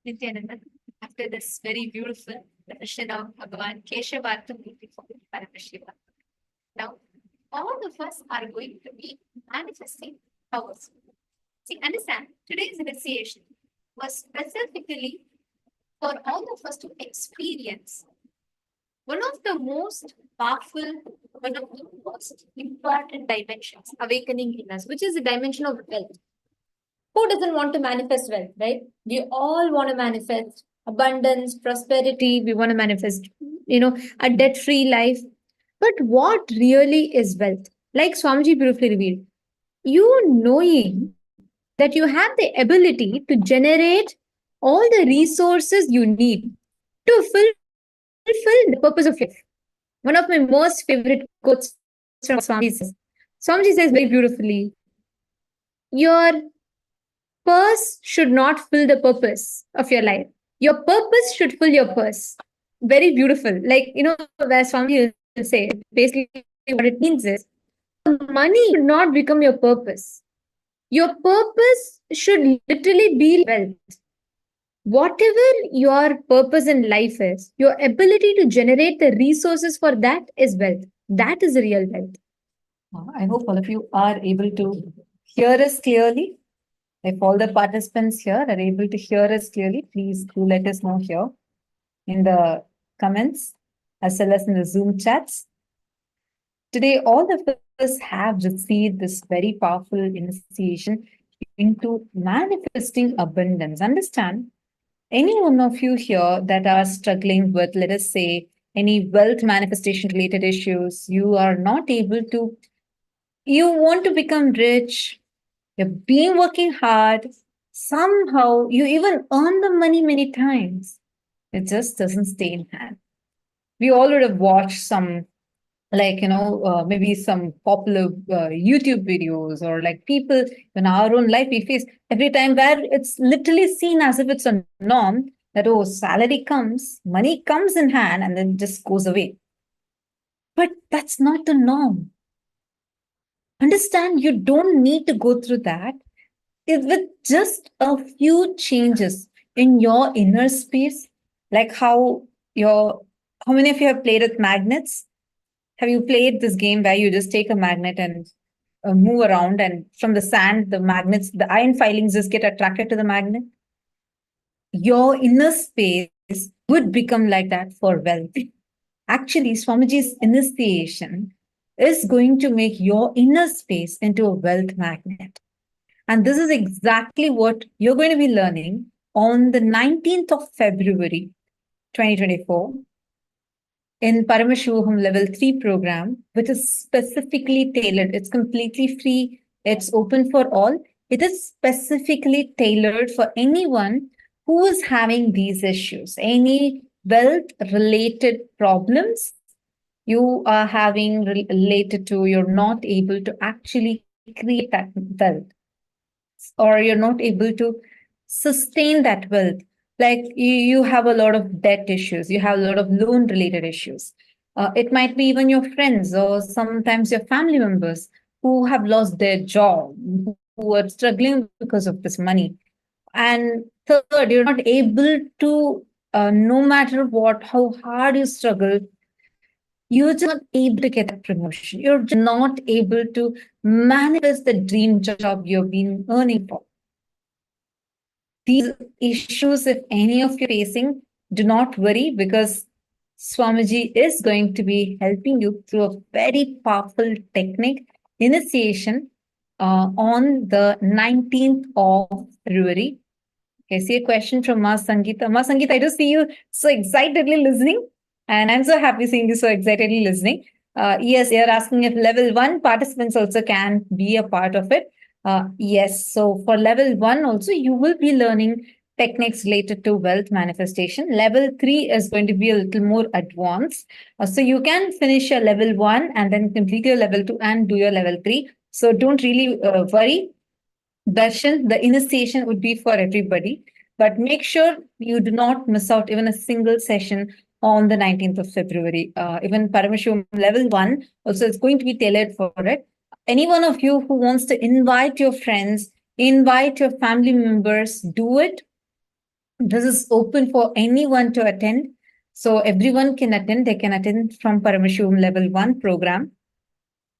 Nithyananda, after this very beautiful session of Bhagavan Keshavartham before Paramashivoham. Now, all of us are going to be manifesting powers. See, understand, today's initiation was specifically for all of us to experience one of the most powerful, one of the most important dimensions awakening in us, which is the dimension of wealth. Who doesn't want to manifest wealth, right? We all want to manifest abundance, prosperity. We want to manifest, a debt-free life. But what really is wealth? Like Swamiji beautifully revealed, you knowing that you have the ability to generate all the resources you need to fulfill the purpose of life. One of my most favorite quotes from Swamiji says very beautifully, your purse should not fill the purpose of your life. Your purpose should fill your purse. Very beautiful. Like, where Swami will say, basically what it means is money should not become your purpose. Your purpose should literally be wealth. Whatever your purpose in life is, your ability to generate the resources for that is wealth. That is real wealth. I hope all of you are able to hear us clearly. If all the participants here are able to hear us clearly, please do let us know here in the comments as well as in the Zoom chats. Today, all of us have received this very powerful initiation into manifesting abundance. Understand, any one of you here that are struggling with, let us say, any wealth manifestation related issues, you are not able to, you want to become rich, you've been working hard, somehow you even earn the money many times. It just doesn't stay in hand. We all would have watched some, maybe some popular YouTube videos or like people in our own life we face every time where it's literally seen as if it's a norm that, oh, salary comes, money comes in hand and then just goes away. But that's not the norm. Understand, you don't need to go through that. With just a few changes in your inner space, like how many of you have played with magnets? Have you played this game where you just take a magnet and move around, and from the sand, the magnets, the iron filings just get attracted to the magnet? Your inner space would become like that for wealth. Actually, Swamiji's initiation is going to make your inner space into a wealth magnet. And this is exactly what you're going to be learning on the 19th of February, 2024 in Paramashivoham Level-3 program, which is specifically tailored. It's completely free. It's open for all. It is specifically tailored for anyone who is having these issues, any wealth-related problems you are having related to, you're not able to actually create that wealth, or you're not able to sustain that wealth. Like you have a lot of debt issues, you have a lot of loan related issues. It might be even your friends or sometimes your family members who have lost their job, who are struggling because of this money. And third, you're not able to, no matter what, how hard you struggle, you're just not able to get that promotion. You're just not able to manifest the dream job you've been earning for. These issues, if any of you are facing, do not worry, because Swamiji is going to be helping you through a very powerful technique, initiation, on the 19th of February. I see a question from Ma Sangeeta. Ma Sangeeta, I do see you so excitedly listening, and I'm so happy seeing you so excitedly listening. Yes, you're asking if level 1 participants also can be a part of it. Yes, so for level 1 also, you will be learning techniques related to wealth manifestation. Level 3 is going to be a little more advanced. So you can finish your level 1 and then complete your level 2 and do your level 3. So don't really worry. Darshan, the initiation would be for everybody, but make sure you do not miss out even a single session on the 19th of February. Even Paramashivoham Level 1 also is going to be tailored for it. Any one of you who wants to invite your friends, invite your family members, do it. This is open for anyone to attend. So everyone can attend. They can attend from Paramashivoham Level 1 program.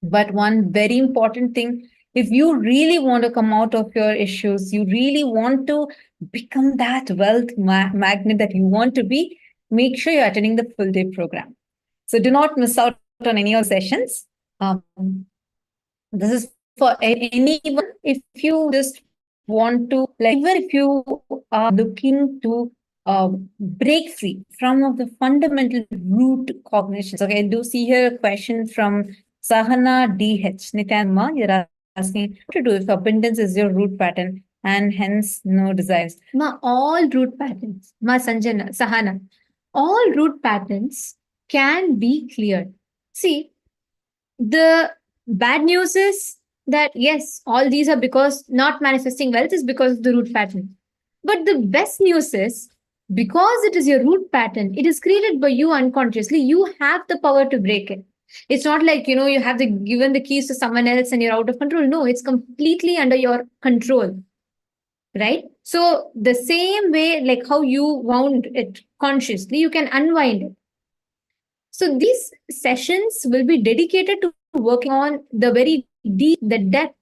But one very important thing, if you really want to come out of your issues, you really want to become that wealth magnet that you want to be, make sure you're attending the full day program. So do not miss out on any of the sessions. This is for anyone. If you just want to, like, even if you are looking to break free from of the fundamental root cognitions. Okay, I do see here a question from Sahana DH. Nithyananda, you're asking what to do if abundance is your root pattern and hence no desires. Ma, all root patterns, Ma Sanjana, Sahana, all root patterns can be cleared. See, the bad news is that yes, all these are because not manifesting wealth is because of the root pattern. But the best news is because it is your root pattern, it is created by you unconsciously. You have the power to break it. It's not like you have given the keys to someone else and you're out of control. No, it's completely under your control, right? So the same way, like how you wound it consciously, you can unwind it. So these sessions will be dedicated to working on the very deep, the depth,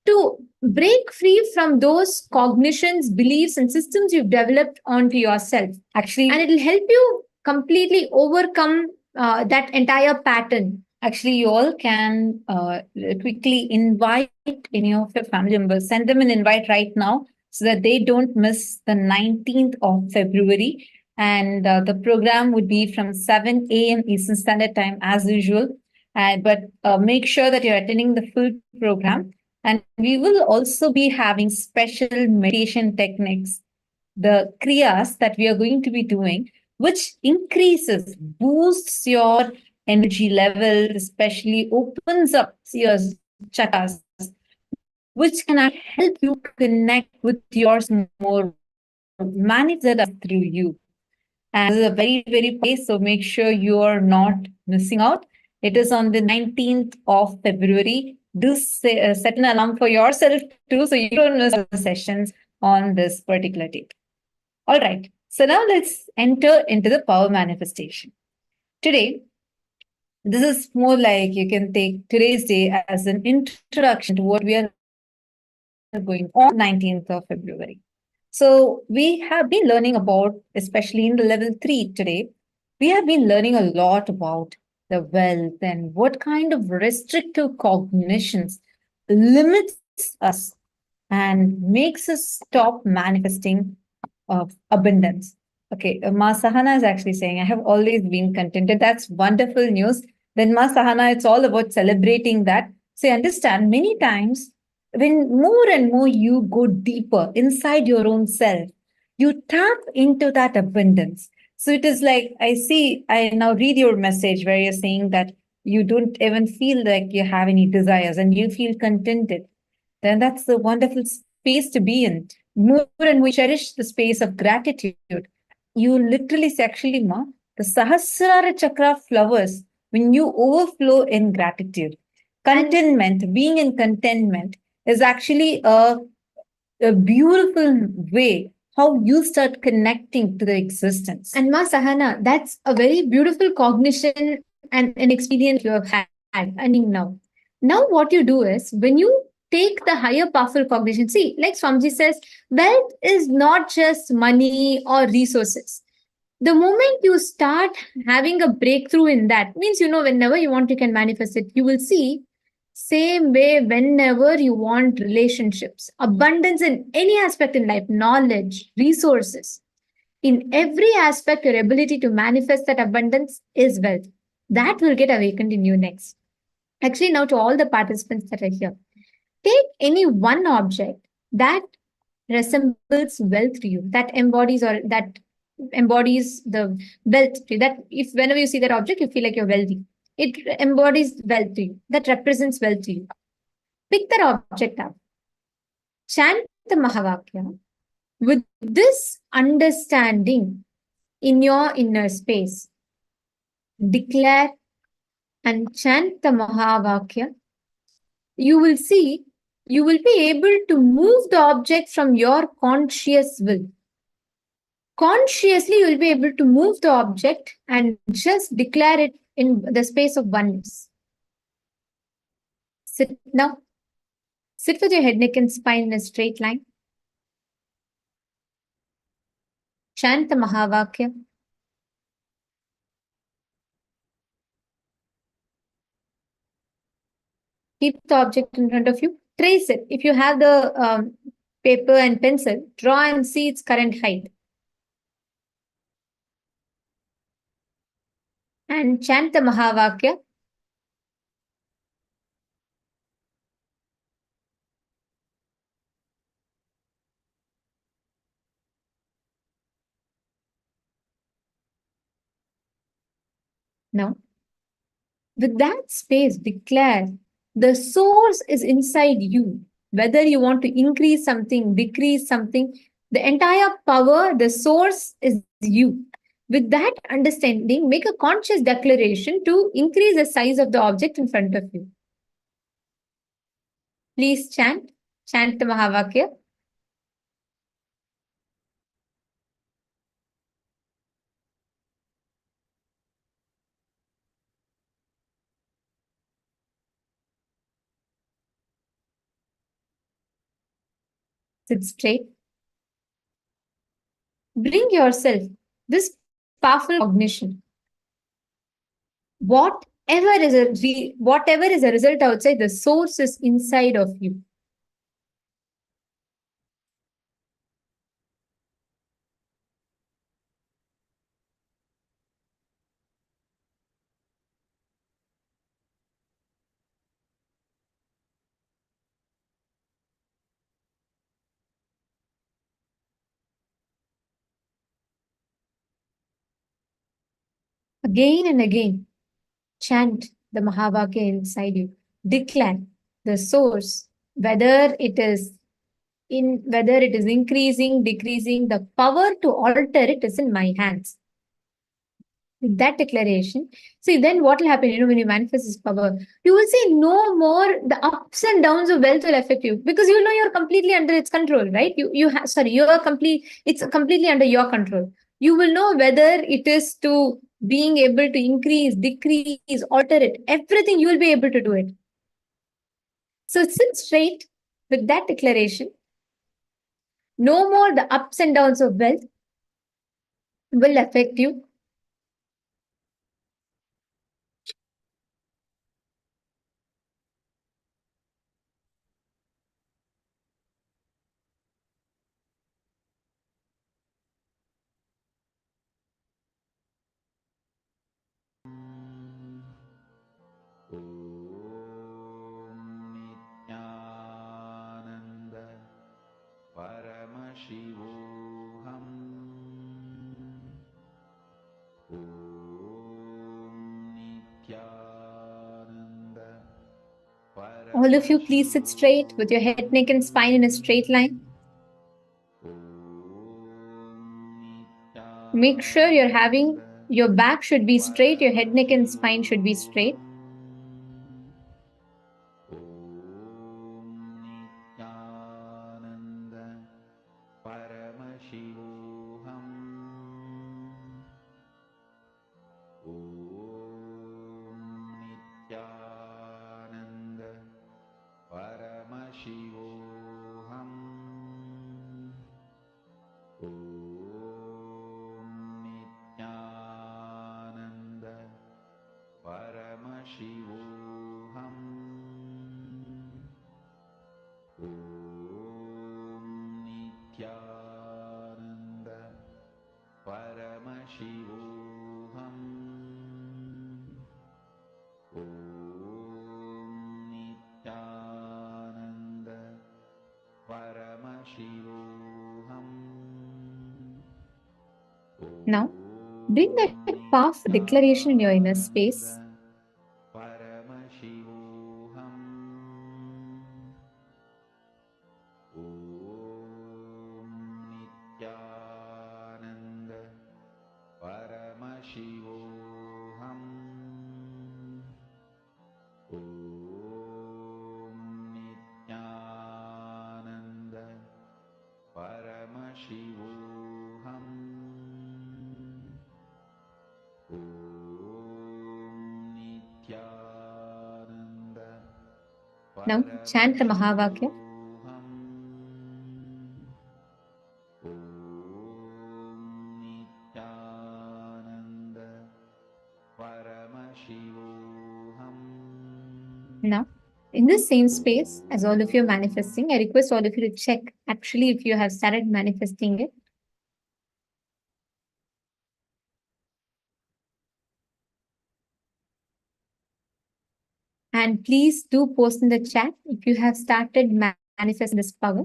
to break free from those cognitions, beliefs, and systems you've developed onto yourself. Actually, and it'll help you completely overcome that entire pattern. Actually, you all can quickly invite any of your family members, send them an invite right now so that they don't miss the 19th of February. And the program would be from 7 a.m. Eastern Standard Time as usual. But make sure that you're attending the full program. And we will also be having special meditation techniques, the kriyas that we are going to be doing, which increases, boosts your energy level, especially opens up your chakras, which can actually help you connect with yours more, manage that through you. And this is a very, very place, so make sure you are not missing out. It is on the 19th of February. Do set an alarm for yourself too, so you don't miss the sessions on this particular date. All right. So now let's enter into the power manifestation. Today, this is more like you can take today's day as an introduction to what we are going on 19th of February. So we have been learning about, especially in the level 3 today, we have been learning a lot about the wealth and what kind of restrictive cognitions limits us and makes us stop manifesting abundance. Okay, Ma Sahana is actually saying, I have always been contented. That's wonderful news. Then Ma Sahana, it's all about celebrating that. So you understand many times when more and more you go deeper inside your own self, you tap into that abundance. So it is like, I now read your message where you're saying that you don't even feel like you have any desires and you feel contented. Then that's a wonderful space to be in. More and more cherish the space of gratitude. You literally say, actually, Ma, the Sahasrara Chakra flowers when you overflow in gratitude. Contentment, being in contentment, is actually a beautiful way how you start connecting to the existence. And Ma Sahana, that's a very beautiful cognition and an experience you have had. And now, what you do is when you take the higher powerful cognition, see, like Swamiji says, wealth is not just money or resources. The moment you start having a breakthrough in that, means, whenever you want, you can manifest it. You will see same way whenever you want relationships, abundance in any aspect in life, knowledge, resources. In every aspect, your ability to manifest that abundance is wealth. That will get awakened in you next. Actually, now to all the participants that are here, take any one object that resembles wealth to you, that embodies the wealth to you. That if whenever you see that object, you feel like you're wealthy. It embodies wealth to you. That represents wealth to you. Pick that object up. Chant the Mahavakya with this understanding in your inner space. Declare and chant the Mahavakya. You will see, you will be able to move the object from your conscious will. consciously you will be able to move the object and just declare it in the space of oneness. Sit now. Sit with your head, neck, and spine in a straight line. Chant the Mahavakya. Keep the object in front of you. Trace it. If you have the paper and pencil, draw and see its current height. And chant the Mahavakya. Now, with that space, declare the source is inside you. Whether you want to increase something, decrease something, the entire power, the source is you. With that understanding, make a conscious declaration to increase the size of the object in front of you. Please chant the Mahavakya. Sit straight. Bring yourself this powerful cognition. Whatever is a result outside, the source is inside of you. Again and again, chant the Mahavakya inside you. Declare the source, whether it is increasing, decreasing, the power to alter it is in my hands. With that declaration, see, then what will happen, when you manifest this power, you will see no more the ups and downs of wealth will affect you, because you know you're completely under its control, right? It's completely under your control. You will know whether it is to being able to increase, decrease, alter it, everything you will be able to do it. So sit straight with that declaration. No more the ups and downs of wealth will affect you. Nithyananda Paramashivoham Nithyananda All of you, please sit straight with your head, neck, and spine in a straight line. Make sure your back should be straight, your head, neck, and spine should be straight. Nithyananda Paramashivoham Nithyananda Paramashivoham Nithyananda Paramashivoham Nithyananda Paramashivoham Nithyananda Paramashivoham. Now, bring that powerful declaration in your inner space. Paramashivoham. Nithyananda Paramashivoham. Nithyananda Paramashivoham. Now chant the Mahavakya. Nithyananda Paramashivoham. Now, in this same space, as all of you are manifesting, I request all of you to check actually if you have started manifesting it. And please do post in the chat if you have started manifesting this power.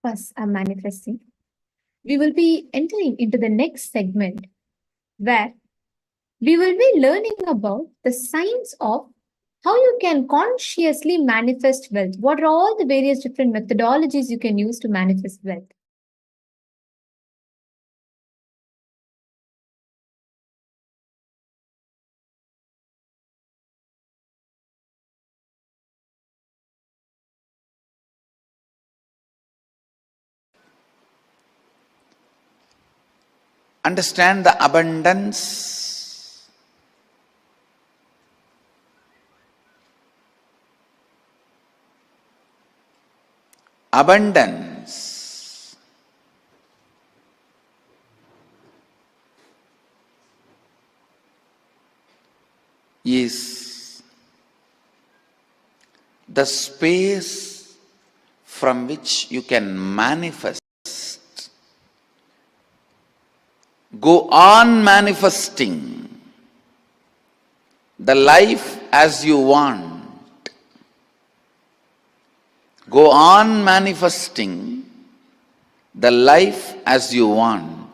First, I'm manifesting. We will be entering into the next segment where we will be learning about the science of how you can consciously manifest wealth. What are all the various different methodologies you can use to manifest wealth? Understand the abundance. Abundance is the space from which you can manifest. Go on manifesting the life as you want. Go on manifesting the life as you want.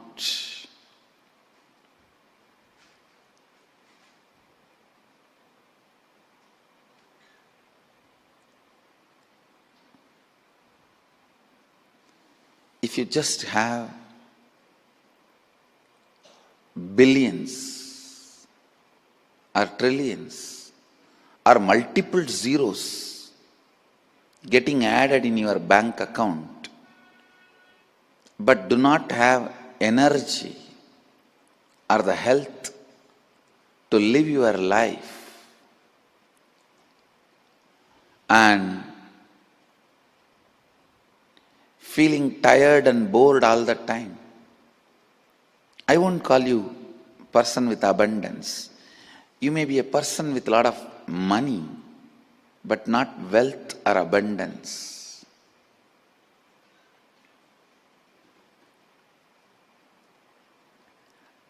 If you just have billions or trillions or multiple zeros getting added in your bank account, but do not have energy or the health to live your life, and feeling tired and bored all the time, I won't call you person with abundance. You may be a person with a lot of money, but not wealth or abundance.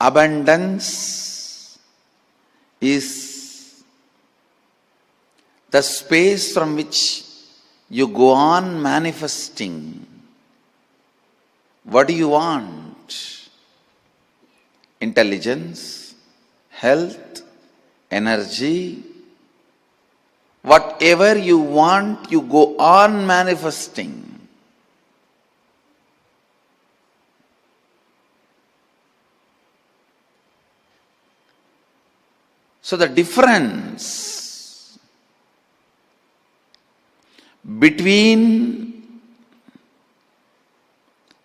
Abundance is the space from which you go on manifesting. What do you want? Intelligence, health, energy. Whatever you want, you go on manifesting. So the difference between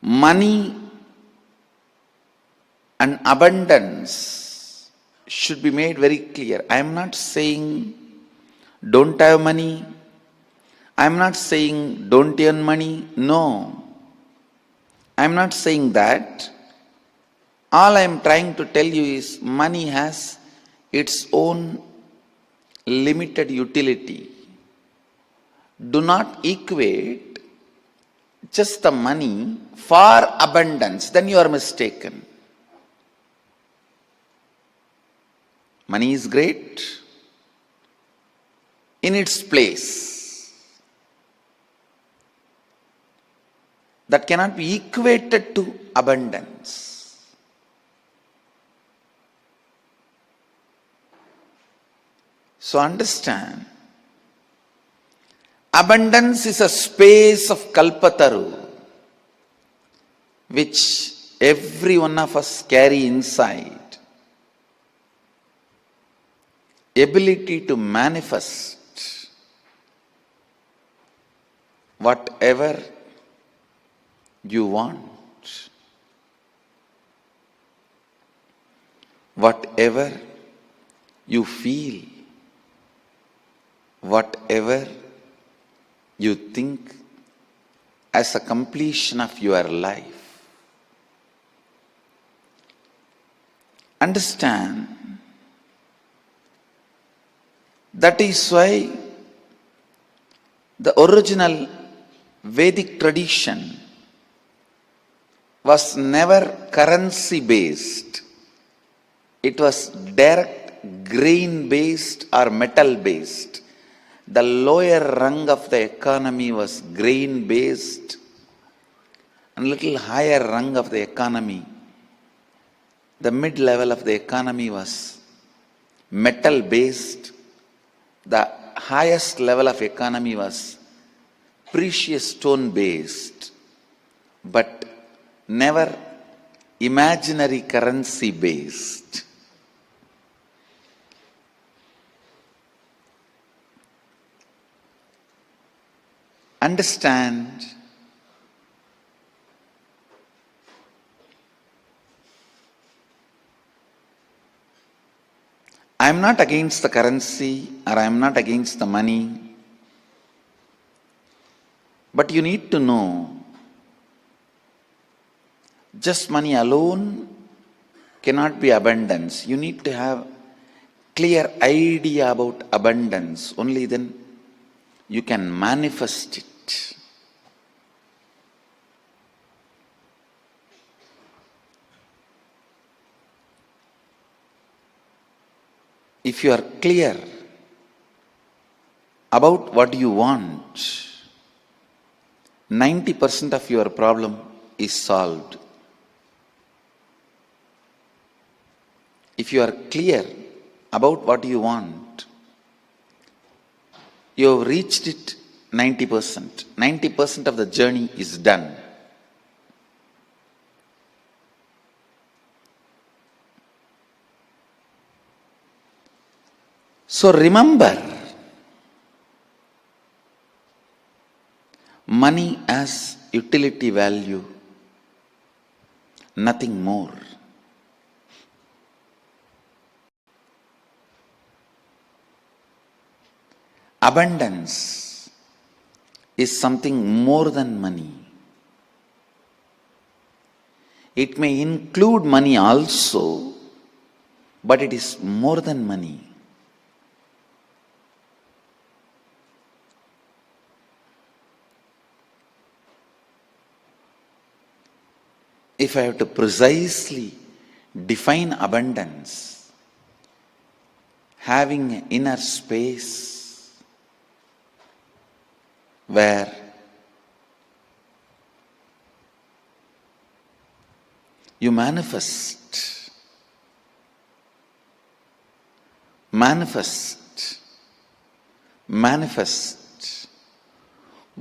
money and abundance should be made very clear. I am not saying don't have money. I am not saying don't earn money. No. I am not saying that. All I am trying to tell you is money has its own limited utility. Do not equate just the money for abundance, then you are mistaken. Money is great in its place. That cannot be equated to abundance. So understand, abundance is a space of Kalpataru which every one of us carry inside. Ability to manifest whatever you want, whatever you feel, whatever you think as a completion of your life. Understand, that is why the original Vedic tradition was never currency based. It was direct grain based or metal based. The lower rung of the economy was grain based, and little higher rung of the economy, the mid level of the economy, was metal based. The highest level of economy was precious stone based, but never imaginary currency based. Understand, I am not against the currency or I am not against the money, but you need to know, just money alone cannot be abundance. You need to have clear idea about abundance. Only then you can manifest it. If you are clear about what you want, 90% of your problem is solved. If you are clear about what you want, you have reached it 90%. 90% of the journey is done. So remember, money as utility value, nothing more. Abundance is something more than money. It may include money also, but it is more than money. If I have to precisely define abundance, having an inner space where you manifest,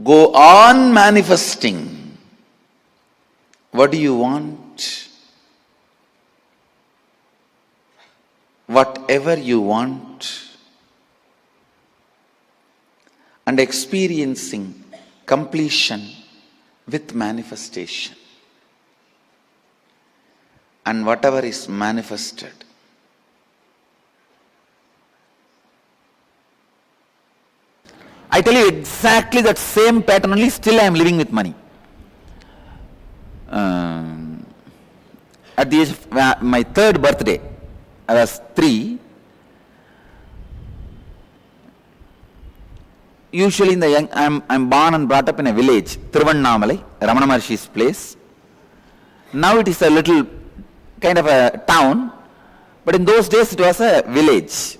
go on manifesting. What do you want? Whatever you want, and experiencing completion with manifestation. And whatever is manifested, I tell you exactly that same pattern, only still I am living with money. At the age of my third birthday, I was 3. Usually in the young, I'm born and brought up in a village, Thiruvannamalai, Ramana Maharshi's place. Now it is a little kind of a town, but in those days it was a village.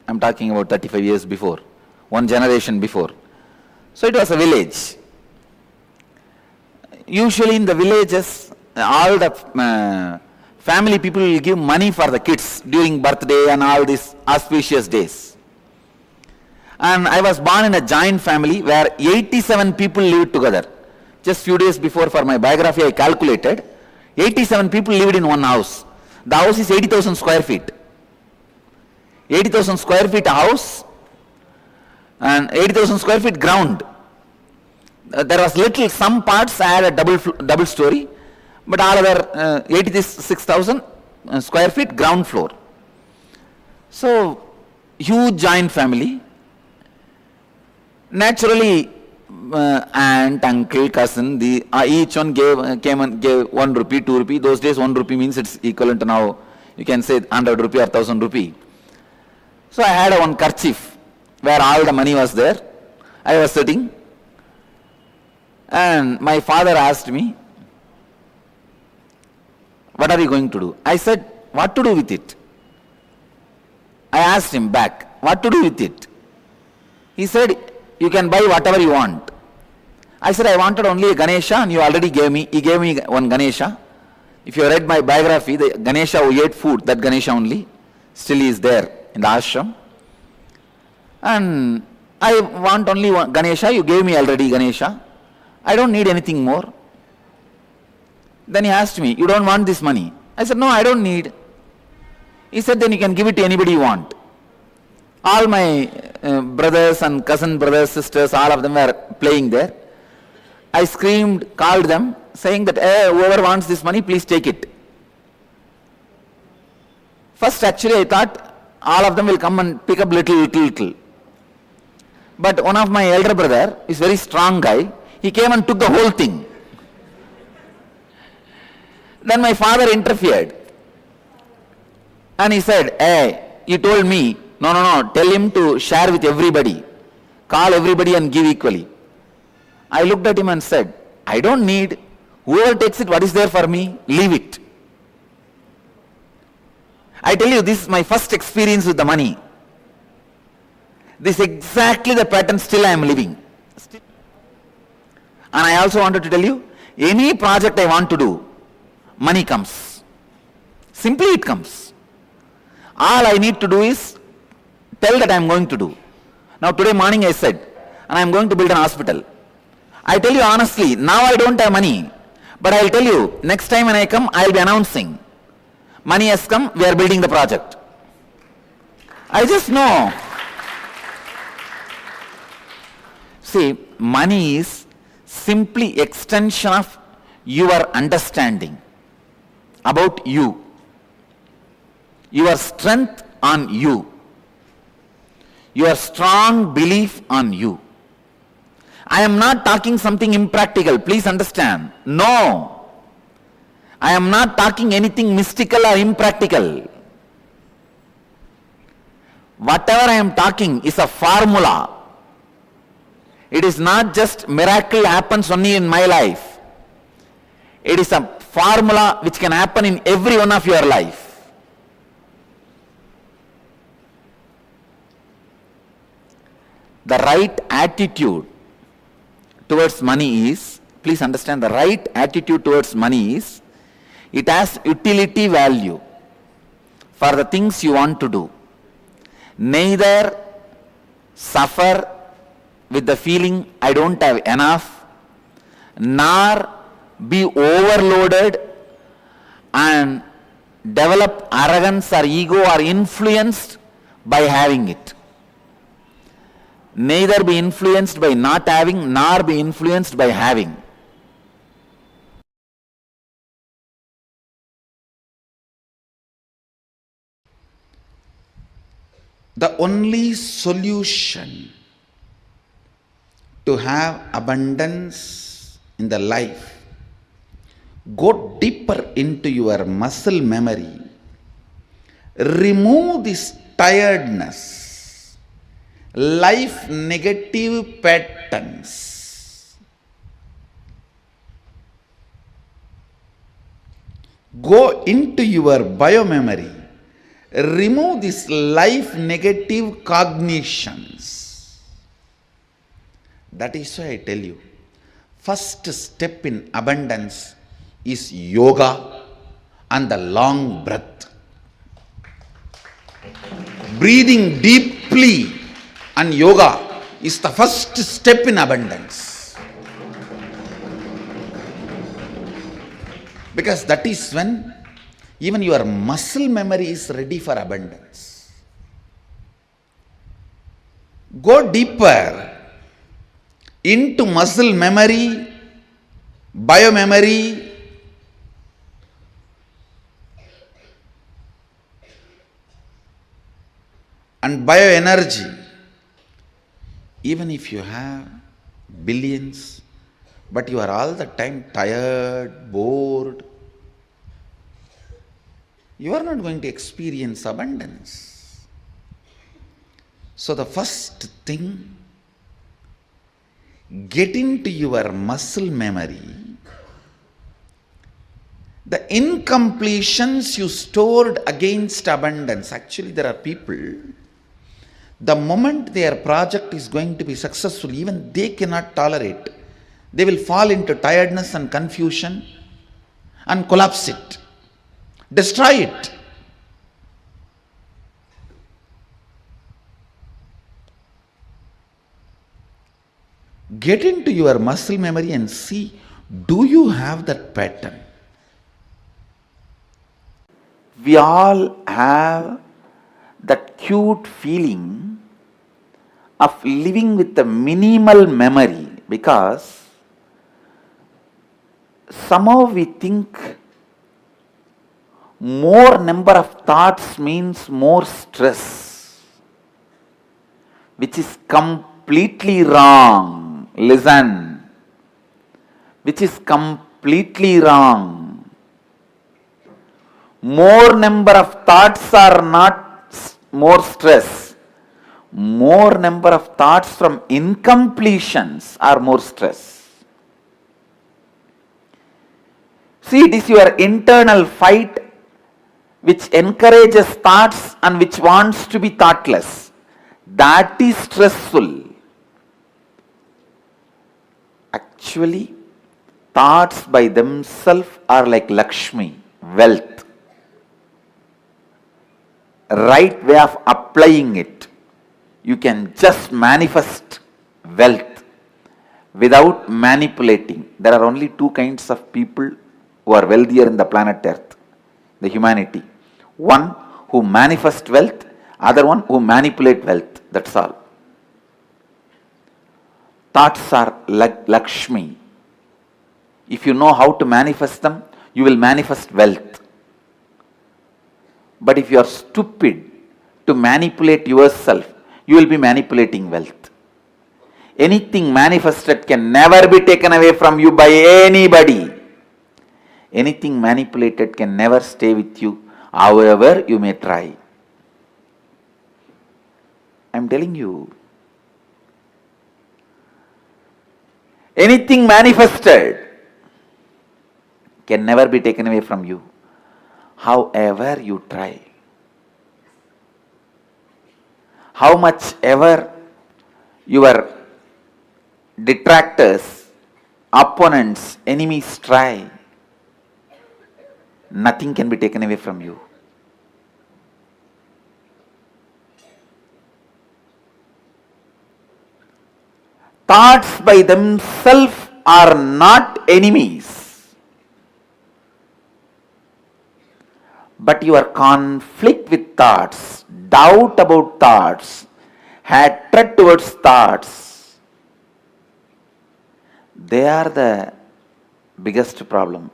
I'm talking about 35 years before, one generation before. So it was a village. Usually in the villages, all the family people will give money for the kids during birthday and all these auspicious days. And I was born in a giant family where 87 people lived together. Just few days before for my biography I calculated, 87 people lived in one house. The house is 80,000 square feet. 80,000 square feet house and 80,000 square feet ground. There was some parts had a double story, but all other 86,000 square feet ground floor. So, huge giant family. Naturally, aunt, uncle, cousin, each one came and gave 1 rupee, 2 rupee. Those days 1 rupee means it's equivalent to now, you can say 100 rupee or 1000 rupee. So I had one kerchief where all the money was there. I was sitting and my father asked me, what are you going to do? I said, what to do with it? I asked him back, what to do with it? He said, you can buy whatever you want. I said, I wanted only a Ganesha and you already gave me. He gave me one Ganesha. If you read my biography, the Ganesha who ate food, that Ganesha only, still is there in the ashram. And I want only one Ganesha, you gave me already Ganesha. I don't need anything more. Then he asked me, you don't want this money? I said, no, I don't need. He said, then you can give it to anybody you want. All my brothers and cousin brothers, sisters, all of them were playing there. I screamed, called them, saying that, hey, whoever wants this money, please take it. First, actually, I thought all of them will come and pick up little. But one of my elder brother is very strong guy. He came and took the whole thing. Then my father interfered. And he said, hey, you told me, no, tell him to share with everybody. Call everybody and give equally. I looked at him and said, I don't need. Whoever takes it, what is there for me? Leave it. I tell you, this is my first experience with the money. This is exactly the pattern still I am living. And I also wanted to tell you, any project I want to do, money comes. Simply it comes. All I need to do is tell that I am going to do. Now today morning I said, and I am going to build an hospital. I tell you honestly, now I don't have money. But I will tell you, next time when I come, I will be announcing. Money has come, we are building the project. I just know. See, money is simply extension of your understanding about you, your strength on you, your strong belief on you. I am not talking something impractical, please understand. No. I am not talking anything mystical or impractical. Whatever I am talking is a formula. It is not just miracle happens only in my life. It is a formula which can happen in every one of your life. The right attitude towards money is, please understand, the right attitude towards money is, it has utility value for the things you want to do. Neither suffer with the feeling I don't have enough, nor be overloaded and develop arrogance or ego or influenced by having it. Neither be influenced by not having, nor be influenced by having. The only solution to have abundance in the life, go deeper into your muscle memory, remove this tiredness, life negative patterns. Go into your biomemory, remove these life negative cognitions. That is why I tell you, first step in abundance is yoga and the long breath. Breathing deeply And yoga is the first step in abundance. Because that is when even your muscle memory is ready for abundance. Go deeper into muscle memory, biomemory, and bioenergy. Even if you have billions, but you are all the time tired, bored, you are not going to experience abundance. So the first thing, get into your muscle memory the incompletions you stored against abundance. Actually, there are people, the moment their project is going to be successful, even they cannot tolerate. They will fall into tiredness and confusion and collapse it, destroy it. Get into your muscle memory and see, do you have that pattern? We all have that cute feeling of living with a minimal memory, because somehow we think more number of thoughts means more stress, which is completely wrong. Listen, which is completely wrong. More number of thoughts are not more stress. More number of thoughts from incompletions are more stress. See, it is your internal fight which encourages thoughts and which wants to be thoughtless. That is stressful. Actually, thoughts by themselves are like Lakshmi, wealth. Right way of applying it, you can just manifest wealth without manipulating. There are only two kinds of people who are wealthier in the planet Earth, the humanity. One who manifest wealth, other one who manipulate wealth. That's all. Thoughts are like Lakshmi. If you know how to manifest them, you will manifest wealth. But if you are stupid to manipulate yourself, you will be manipulating wealth. Anything manifested can never be taken away from you by anybody. Anything manipulated can never stay with you, however you may try. I am telling you. Anything manifested can never be taken away from you, however you try. How much ever your detractors, opponents, enemies try, nothing can be taken away from you. Thoughts by themselves are not enemies, but your conflict with thoughts, doubt about thoughts, hatred towards thoughts, they are the biggest problem.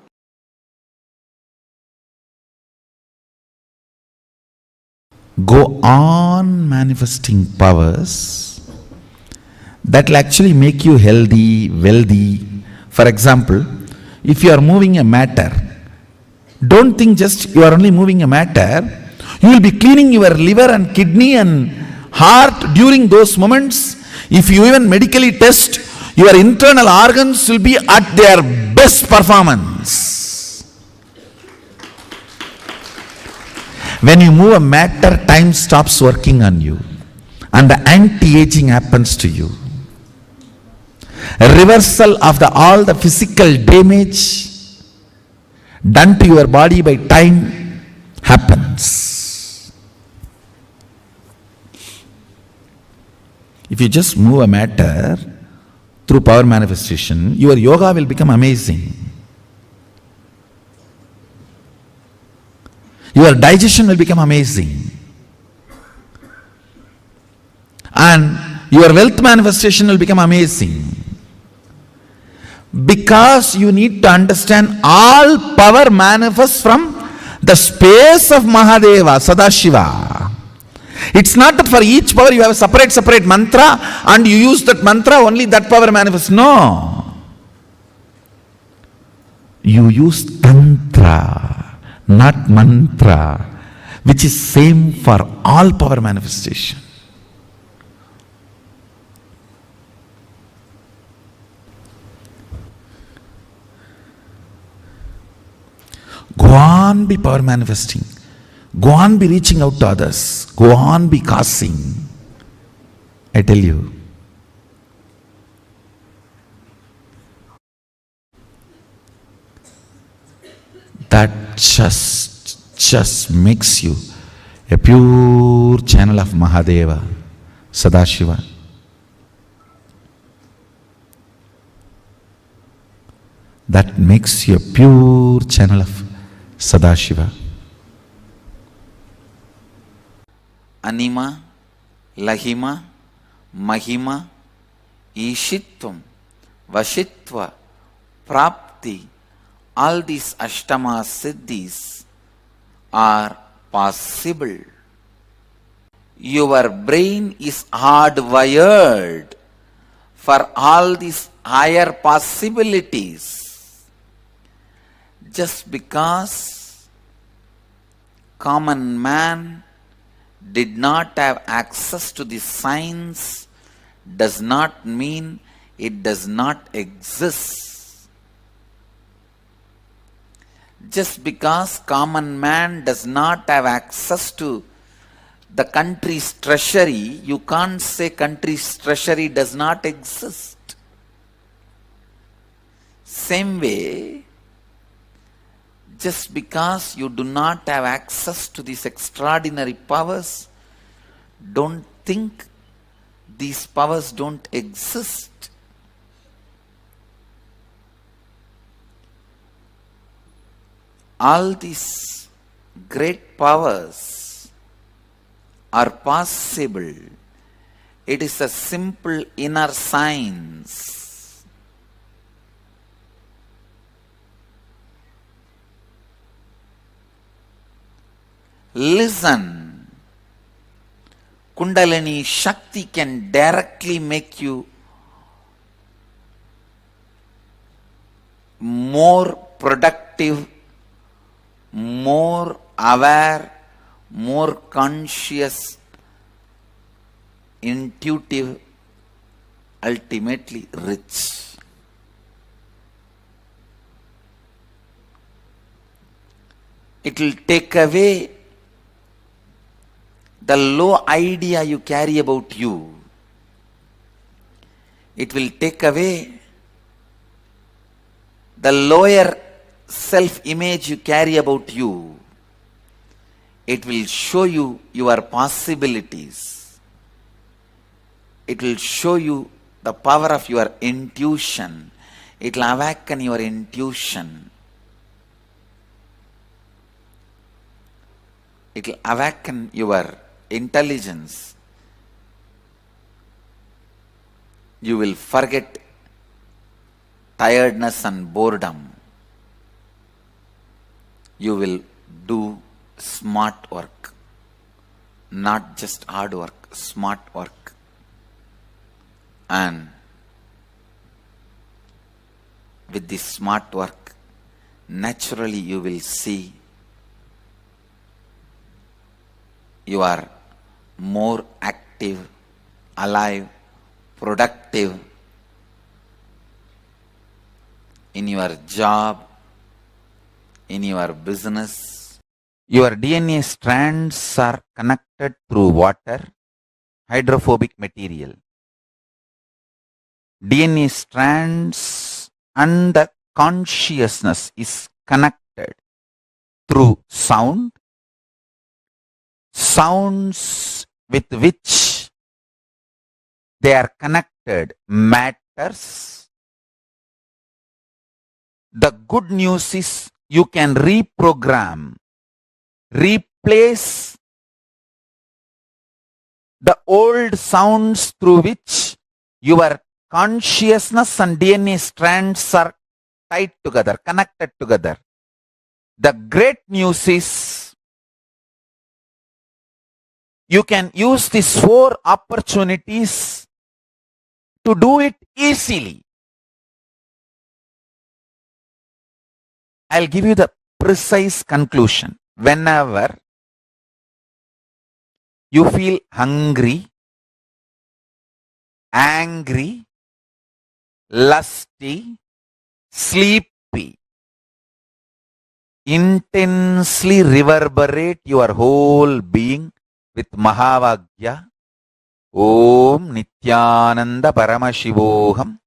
Go on manifesting powers that will actually make you healthy, wealthy. For example, if you are moving a matter, don't think just you are only moving a matter. You will be cleaning your liver and kidney and heart during those moments. If you even medically test, your internal organs will be at their best performance. When you move a matter, time stops working on you and the anti-aging happens to you. A reversal of all the physical damage done to your body by time happens. If you just move a matter through power manifestation, your yoga will become amazing. Your digestion will become amazing. And your wealth manifestation will become amazing. Because you need to understand all power manifests from the space of Mahadeva, Sadashiva. It's not that for each power you have a separate mantra and you use that mantra, only that power manifests. No. You use tantra, not mantra, which is same for all power manifestation. Go on be power manifesting. Go on be reaching out to others. Go on be causing. I tell you. That just makes you a pure channel of Mahadeva, Sadashiva. That makes you a pure channel of Sadashiva. Anima, Lahima, Mahima, Ishitvam, Vashitva, Prapti, all these Ashtama Siddhis are possible. Your brain is hardwired for all these higher possibilities. Just because common man did not have access to the science does not mean it does not exist. Just because common man does not have access to the country's treasury, you can't say country's treasury does not exist. Same way, just because you do not have access to these extraordinary powers, don't think these powers don't exist. All these great powers are possible. It is a simple inner science. Listen, Kundalini Shakti can directly make you more productive, more aware, more conscious, intuitive, ultimately rich. It will take away the low idea you carry about you. It will take away the lower self-image you carry about you. It will show you your possibilities. It will show you the power of your intuition. It will awaken your intuition. It will awaken your intelligence. You will forget tiredness and boredom. You will do smart work, not just hard work, smart work. And with this smart work, naturally you will see you are more active, alive, productive in your job, in your business. Your DNA strands are connected through water, hydrophobic material. DNA strands and the consciousness is connected through sound, sounds with which they are connected matters. The good news is you can reprogram, replace the old sounds through which your consciousness and DNA strands are tied together, connected together. The great news is you can use these 4 opportunities to do it easily. I'll give you the precise conclusion. Whenever you feel hungry, angry, lusty, sleepy, intensely reverberate your whole being with Mahavagya, Om Nithyananda Paramashivoham,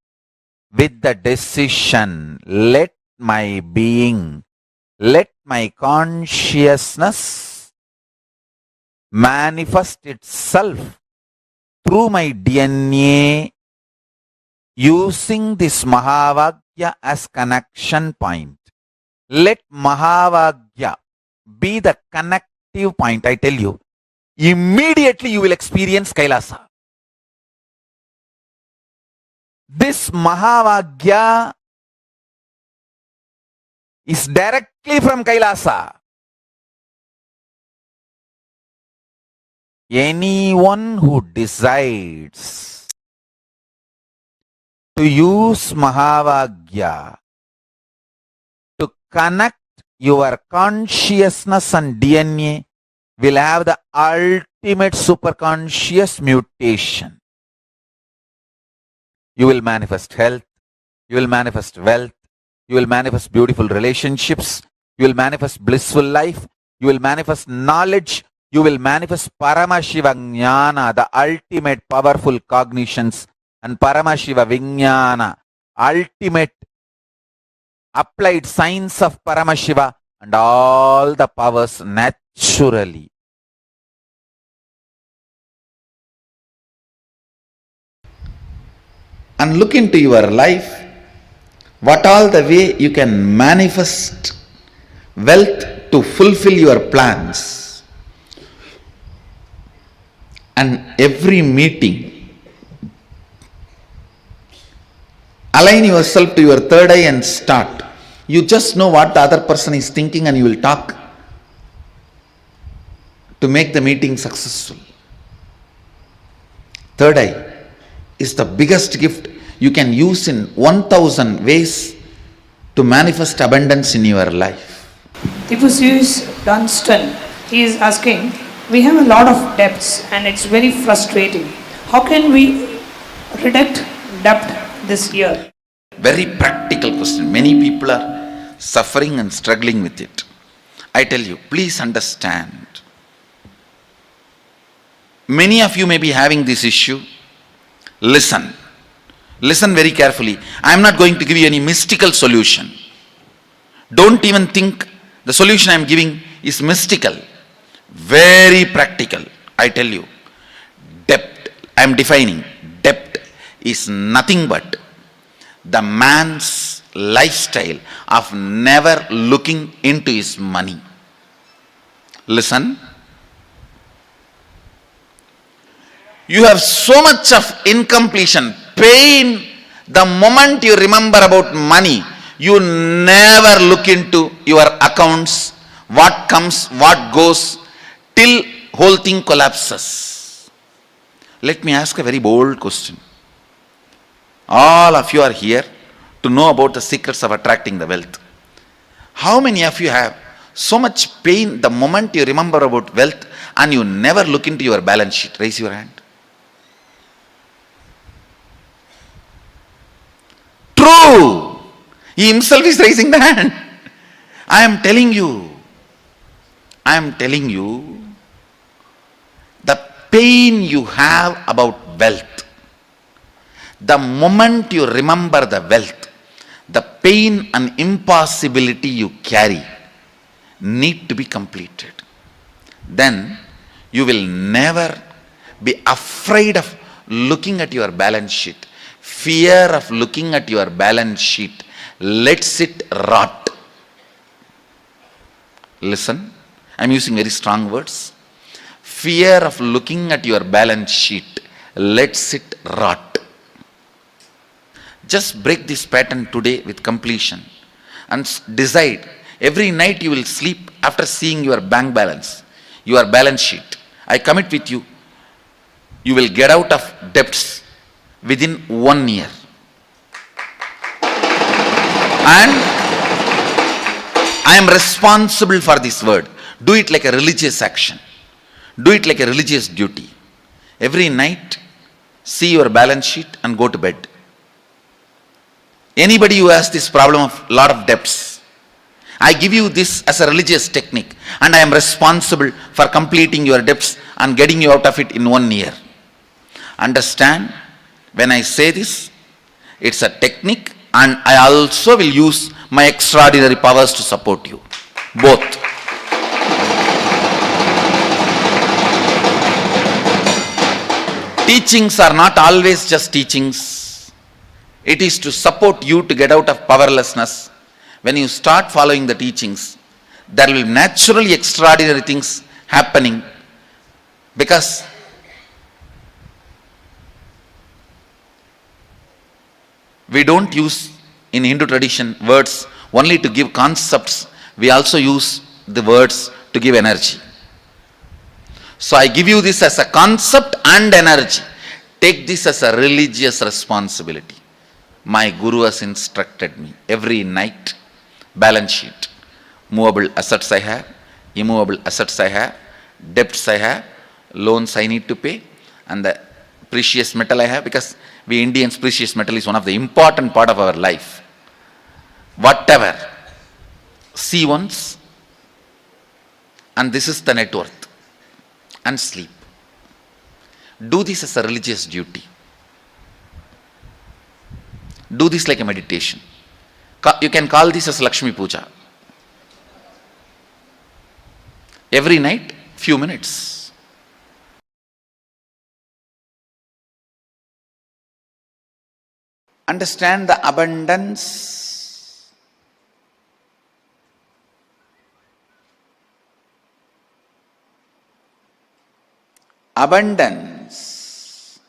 with the decision, let my being, let my consciousness manifest itself through my DNA using this Mahavagya as connection point. Let Mahavagya be the connective point. I tell you, immediately you will experience Kailasa. This Mahavagya is directly from Kailasa. Anyone who decides to use Mahavagya to connect your consciousness and DNA will have the ultimate superconscious mutation. You will manifest health, you will manifest wealth, you will manifest beautiful relationships, you will manifest blissful life, you will manifest knowledge, you will manifest Paramashiva Jnana, the ultimate powerful cognitions, and Paramashiva Vijnana, ultimate applied science of Paramashiva, and all the powers naturally. And look into your life, what all the way you can manifest wealth to fulfill your plans. And every meeting, align yourself to your third eye and start. You just know what the other person is thinking and you will talk to make the meeting successful. Third eye is the biggest gift you can use in 1000 ways to manifest abundance in your life. Tipusius Dunstan, he is asking, we have a lot of debts and it's very frustrating. How can we reduce debt this year? Very practical question. Many people are suffering and struggling with it. I tell you, please understand. Many of you may be having this issue. Listen. Listen very carefully. I am not going to give you any mystical solution. Don't even think the solution I am giving is mystical. Very practical. I tell you. Debt. I am defining. Debt is nothing but the man's lifestyle of never looking into his money. Listen. You have so much of incompletion, pain. The moment you remember about money, you never look into your accounts, what comes, what goes, till whole thing collapses. Let me ask a very bold question. All of you are here to know about the secrets of attracting the wealth. How many of you have so much pain the moment you remember about wealth and you never look into your balance sheet? Raise your hand. True. He himself is raising the hand. I am telling you, the pain you have about wealth, the moment you remember the wealth, the pain and impossibility you carry need to be completed. Then you will never be afraid of looking at your balance sheet. Fear of looking at your balance sheet lets it rot. Listen, I'm using very strong words. Fear of looking at your balance sheet lets it rot. Just break this pattern today with completion and decide. Every night you will sleep after seeing your bank balance, your balance sheet. I commit with you, you will get out of debts within 1 year. And I am responsible for this word. Do it like a religious action. Do it like a religious duty. Every night, see your balance sheet and go to bed. Anybody who has this problem of lot of debts, I give you this as a religious technique, and I am responsible for completing your debts and getting you out of it in 1 year. Understand, when I say this, it's a technique, and I also will use my extraordinary powers to support you. Both. Teachings are not always just teachings. It is to support you to get out of powerlessness. When you start following the teachings, there will be naturally extraordinary things happening, because we don't use in Hindu tradition words only to give concepts. We also use the words to give energy. So I give you this as a concept and energy. Take this as a religious responsibility. My Guru has instructed me every night. Balance sheet. Movable assets I have, immovable assets I have, debts I have, loans I need to pay, and the precious metal I have, because we Indians, precious metal is one of the important part of our life. Whatever, see once, and this is the net worth, and sleep. Do this as a religious duty. Do this like a meditation. You can call this as Lakshmi Puja. Every night, few minutes. Understand the abundance. Abundance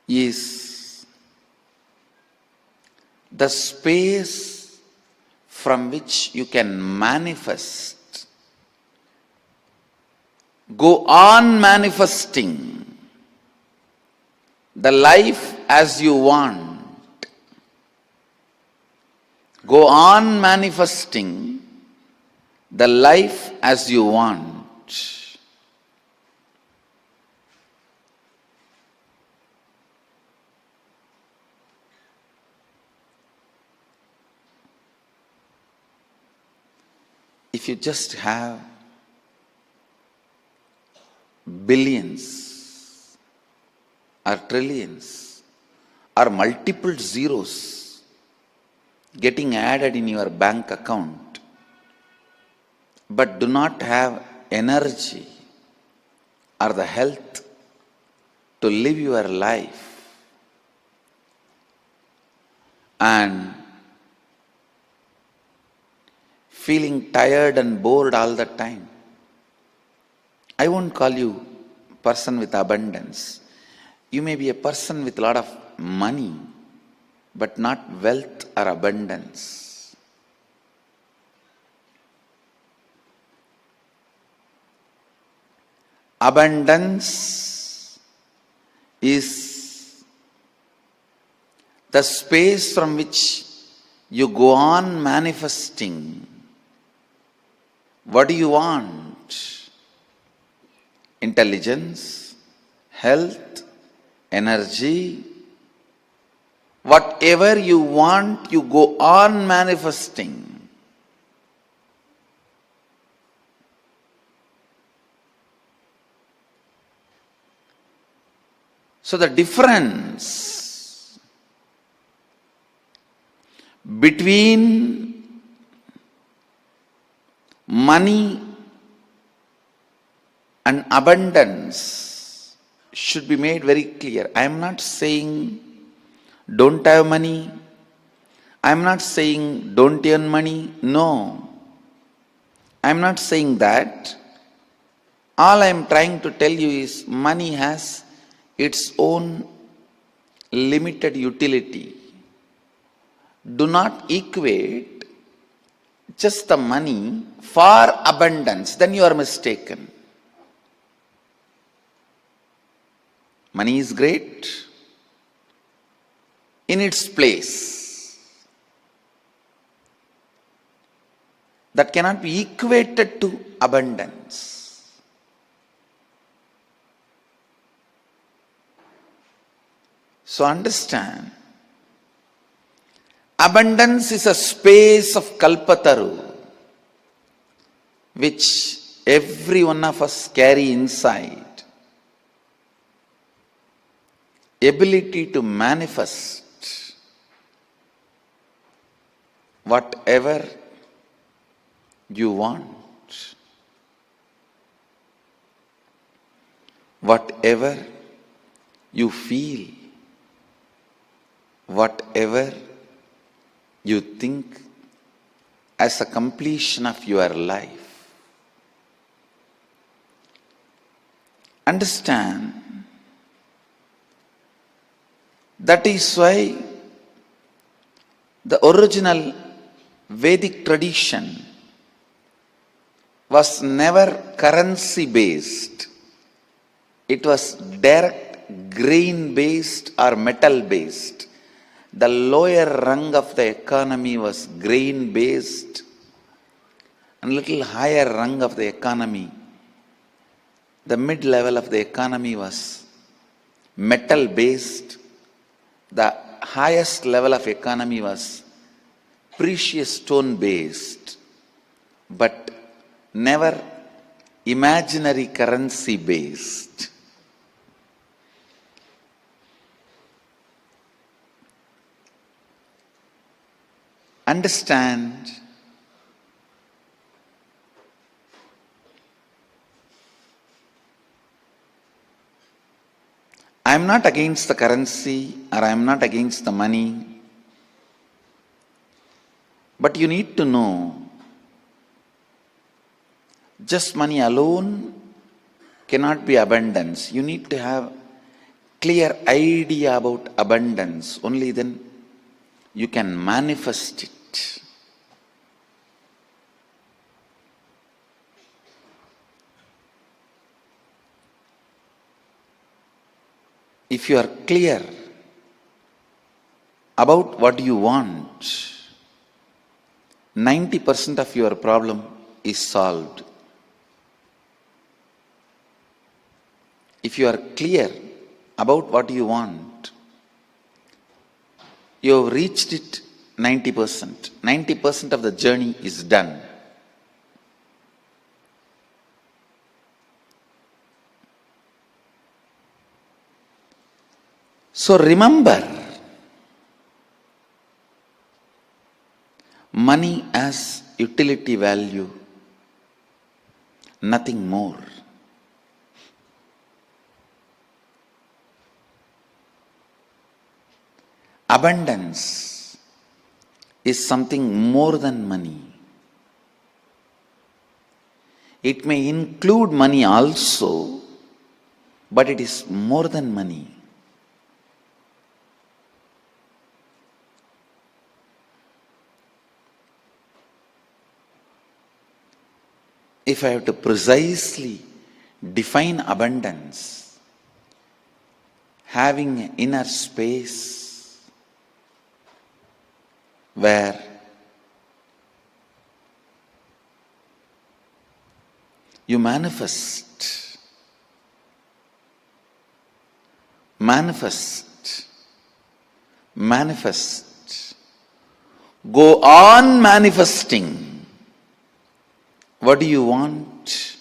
is the space from which you can manifest. Go on manifesting the life as you want. Go on manifesting the life as you want. If you just have billions or trillions or multiple zeros getting added in your bank account, but do not have energy or the health to live your life, and feeling tired and bored all the time, I won't call you person with abundance. You may be a person with a lot of money, but not wealth or abundance. Abundance is the space from which you go on manifesting. What do you want? Intelligence, health, energy. Whatever you want, you go on manifesting. So the difference between money and abundance should be made very clear. I am not saying don't have money. I am not saying don't earn money. No. I am not saying that. All I am trying to tell you is money has its own limited utility. Do not equate just the money for abundance, then you are mistaken. Money is great in its place. That cannot be equated to abundance. So understand, abundance is a space of Kalpataru which every one of us carry inside. Ability to manifest whatever you want, whatever you feel, whatever you think as a completion of your life. Understand, that is why the original Vedic tradition was never currency based. It was direct grain based or metal based. The lower rung of the economy was grain based, and little higher rung of the economy, the mid level of the economy, was metal based. The highest level of economy was precious stone based, but never imaginary currency based. Understand, I am not against the currency or I am not against the money, but you need to know, just money alone cannot be abundance. You need to have clear idea about abundance. Only then you can manifest it. If you are clear about what you want, 90% of your problem is solved. If you are clear about what you want, you have reached it 90%. 90% of the journey is done. So remember, money as utility value, nothing more. Abundance is something more than money. It may include money also, but it is more than money. If I have to precisely define abundance, having an inner space where you manifest, go on manifesting. What do you want?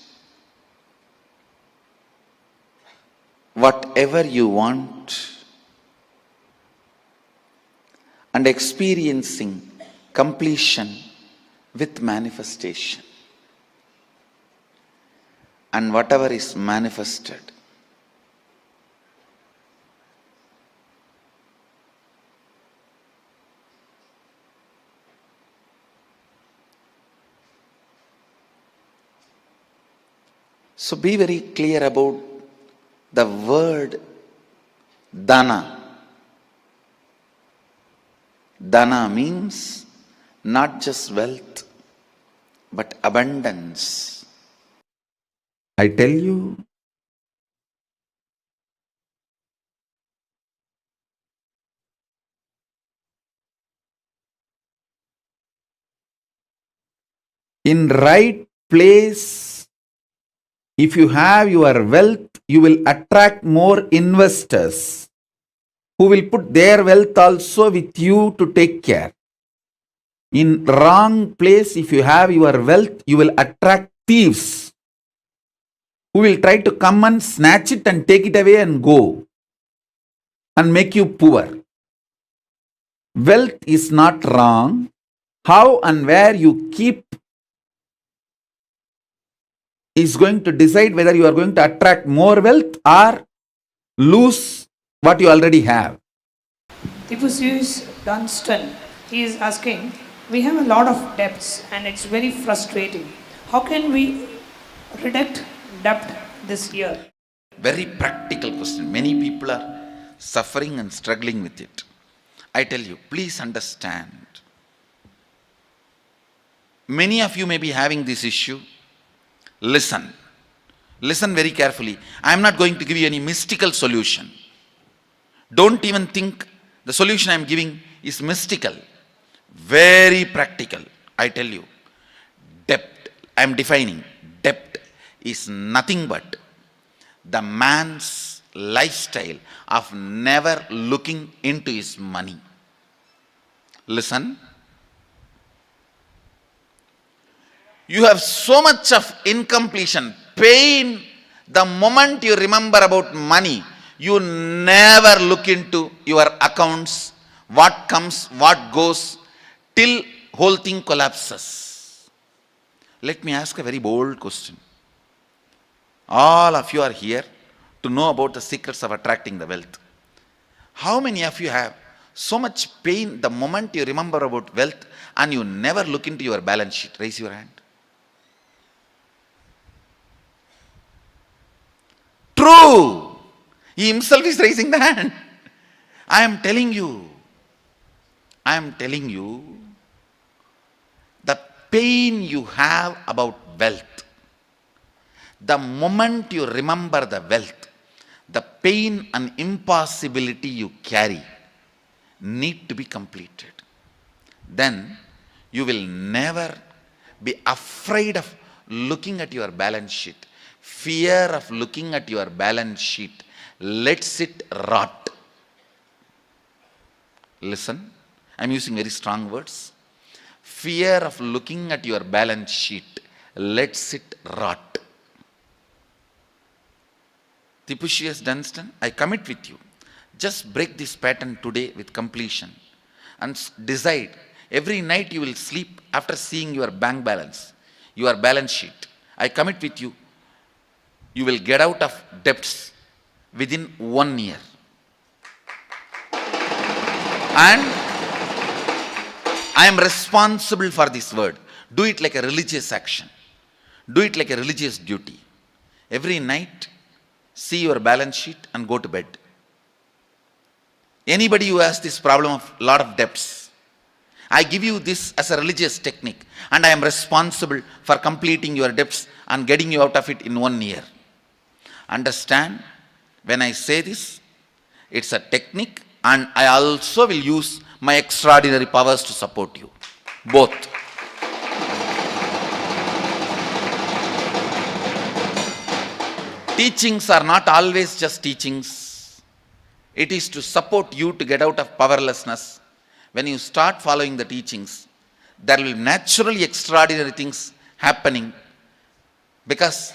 Whatever you want, and experiencing completion with manifestation. and whatever is manifested. So be very clear about the word dana. Dana means not just wealth, but abundance. I tell you, in right place, if you have your wealth, you will attract more investors who will put their wealth also with you to take care. In wrong place, if you have your wealth, you will attract thieves who will try to come and snatch it and take it away and go and make you poor. Wealth is not wrong. How and where you keep is going to decide whether you are going to attract more wealth or lose what you already have. Tipusu is Dunstan. He is asking, we have a lot of debts and it's very frustrating. How can we reduct debt this year? Very practical question. Many people are suffering and struggling with it. I tell you, please understand. Many of you may be having this issue. Listen. Listen very carefully. I am not going to give you any mystical solution. Don't even think the solution I am giving is mystical. Very practical. I tell you. Debt. I am defining. Debt is nothing but the man's lifestyle of never looking into his money. Listen. You have so much of incompletion, pain. The moment you remember about money, you never look into your accounts, what comes, what goes, till whole thing collapses. Let me ask a very bold question. All of you are here to know about the secrets of attracting the wealth. How many of you have so much pain the moment you remember about wealth and you never look into your balance sheet? Raise your hand. True. He himself is raising the hand. I am telling you, the pain you have about wealth, the moment you remember the wealth, the pain and impossibility you carry need to be completed. Then you will never be afraid of looking at your balance sheet. Fear of looking at your balance sheet lets it rot. Listen, I'm using very strong words. Fear of looking at your balance sheet lets it rot. Tipusius Dunstan, I commit with you. Just break this pattern today with completion and decide. Every night you will sleep after seeing your bank balance, your balance sheet. I commit with you. You will get out of debts within 1 year. And I am responsible for this word. Do it like a religious action. Do it like a religious duty. Every night, see your balance sheet and go to bed. Anybody who has this problem of lot of debts, I give you this as a religious technique and I am responsible for completing your debts and getting you out of it in 1 year. Understand, when I say this, it's a technique and I also will use my extraordinary powers to support you. Both. Teachings are not always just teachings. It is to support you to get out of powerlessness. When you start following the teachings, there will naturally extraordinary things happening, because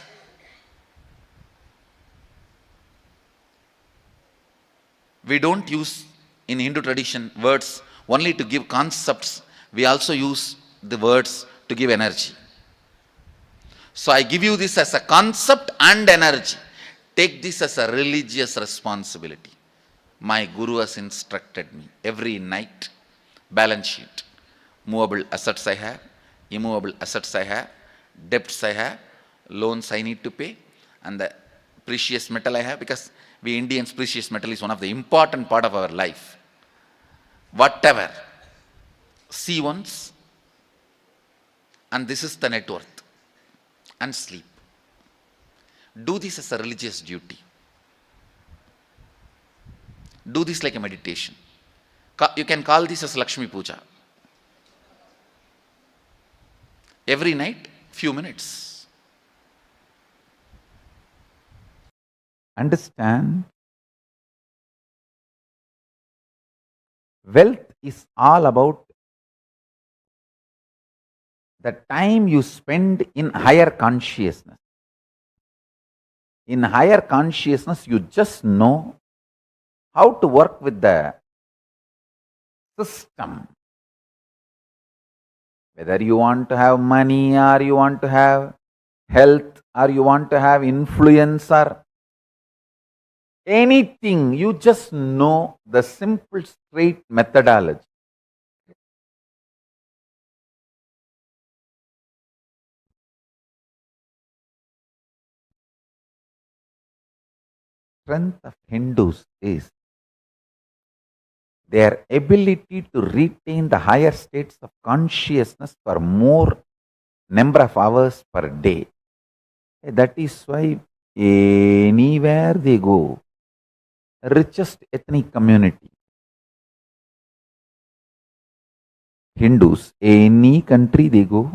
we don't use in Hindu tradition words only to give concepts. We also use the words to give energy. So I give you this as a concept and energy. Take this as a religious responsibility. My guru has instructed me every night, balance sheet, movable assets I have, immovable assets I have, debts I have, loans I need to pay, and the precious metal I have, because we Indians, precious metal is one of the important part of our life. Whatever, see once, and this is the net worth, and sleep. Do this as a religious duty. Do this like a meditation. You can call this as Lakshmi Puja. Every night, few minutes. Understand, wealth is all about the time you spend in higher consciousness. In higher consciousness, you just know how to work with the system. Whether you want to have money, or you want to have health, or you want to have influence, or anything, you just know the simple, straight methodology. Strength of Hindus is their ability to retain the higher states of consciousness for more number of hours per day. That is why anywhere they go, richest ethnic community, Hindus, any country they go,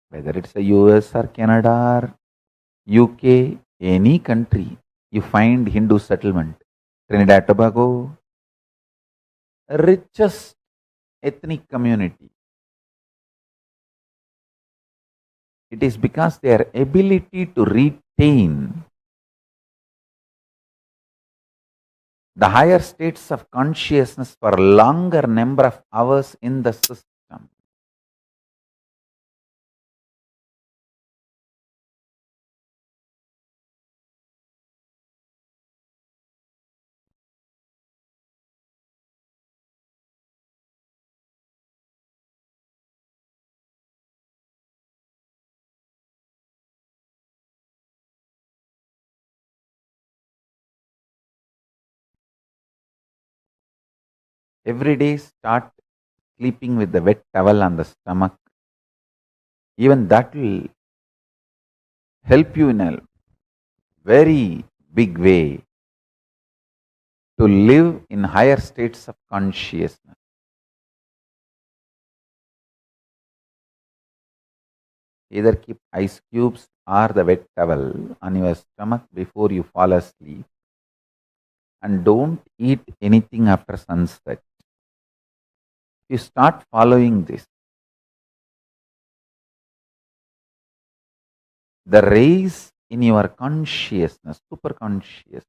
whether it's the US or Canada or UK, any country, you find Hindu settlement. Trinidad Tobago, richest ethnic community. It is because their ability to retain the higher states of consciousness for longer number of hours in the system. Every day start sleeping with the wet towel on the stomach. Even that will help you in a very big way to live in higher states of consciousness. Either keep ice cubes or the wet towel on your stomach before you fall asleep, and don't eat anything after sunset. You start following this, the raise in your consciousness, super consciousness,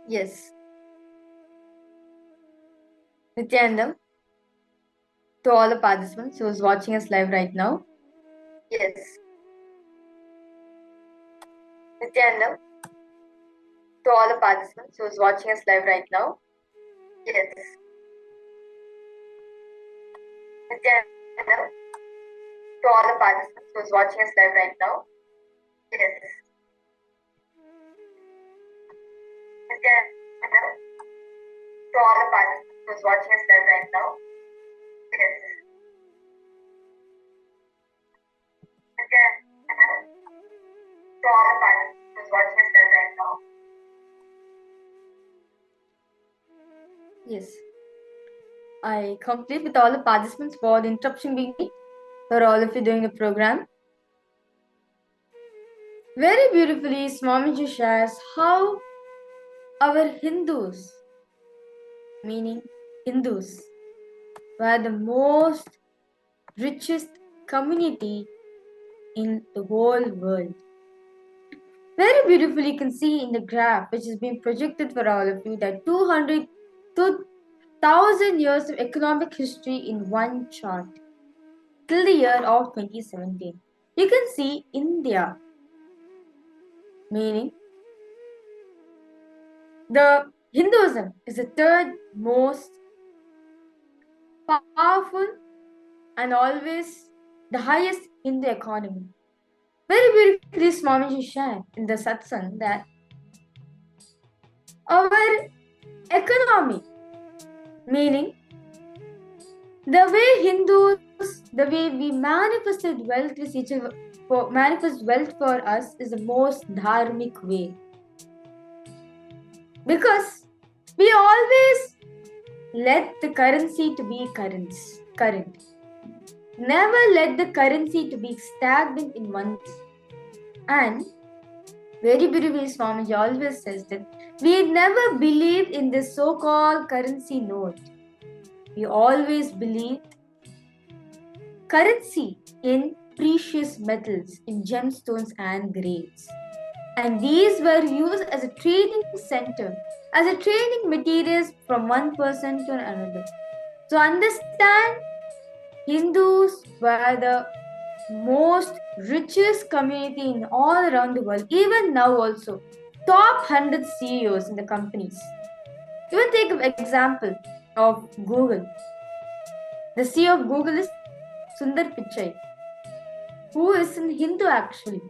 Yes. Nithyananda, to all the participants who is watching us live right now. Yes. Nithyananda, to all the participants who is watching us live right now. Yes. Nithyananda, to all the participants who is watching us live right now. Yes. Nithyananda, to all the participants who is watching us live right now. Yes. Nithyananda, to all the participants who is watching us live right now. Yes. I complete with all the participants for the interruption being made for all of you doing the program. Very beautifully, Swamiji shares how our Hindus, meaning Hindus, were the most richest community in the whole world. Very beautifully, you can see in the graph which is being projected for all of you that 2,000 years of economic history in one chart till the year of 2017. You can see India, meaning the Hinduism is the third most powerful and always the highest in the economy. Very beautifully, Swamiji shared in the satsang that our economy, meaning the way Hindus, the way we manifested wealth with each other, manifest wealth for us is the most dharmic way. Because we always let the currency to be current. Never let the currency to be stagnant in one place. And very beautifully, Swamiji always says that we never believed in this so-called currency note. We always believed currency in precious metals, in gemstones and grades. And these were used as a trading center, as a trading materials from one person to another. So understand, Hindus were the most richest community in all around the world, even now also. Top 100 CEOs in the companies. Even take an example of Google. The CEO of Google is Sundar Pichai, who is in Hindu actually.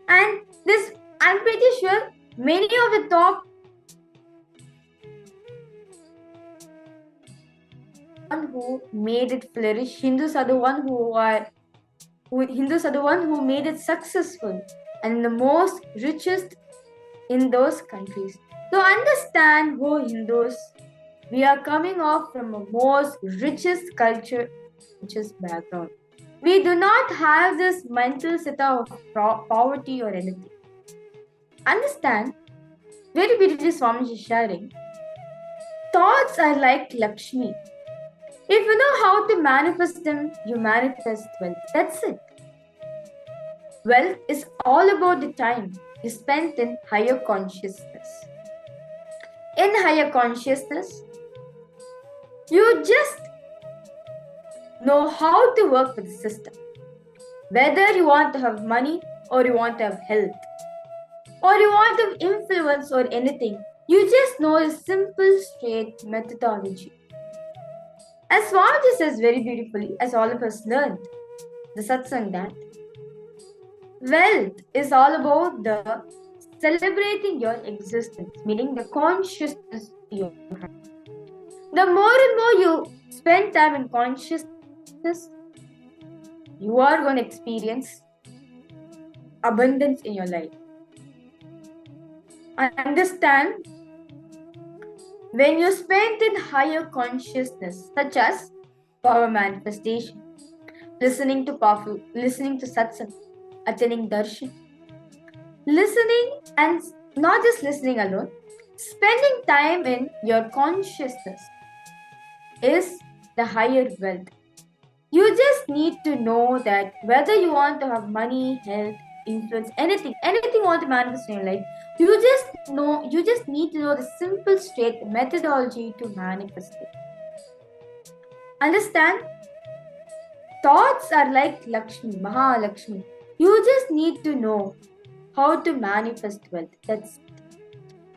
And this, I'm pretty sure many of the top who made it flourish. Hindus are the one who made it successful and the most richest in those countries. So understand, who Hindus, we are coming off from a most richest culture, richest background. We do not have this mental setup of poverty or anything. Understand, very beautifully Swamiji is sharing, thoughts are like Lakshmi. If you know how to manifest them, you manifest wealth. That's it. Wealth is all about the time you spent in higher consciousness. In higher consciousness, you just know how to work with the system. Whether you want to have money or you want to have health or you want to have influence or anything, you just know a simple, straight methodology. As Swamiji says very beautifully, as all of us learned, the satsang, that wealth is all about the celebrating your existence, meaning the consciousness you have. The more and more you spend time in consciousness, you are going to experience abundance in your life. Understand, when you spend in higher consciousness, such as power manifestation, listening to satsang, attending darshan, listening, and not just listening alone, spending time in your consciousness is the higher wealth. You just need to know that whether you want to have money, health, influence, anything you want to manifest in your life. You just need to know the simple straight methodology to manifest it. Understand? Thoughts are like Lakshmi, Mahalakshmi. You just need to know how to manifest wealth. That's it.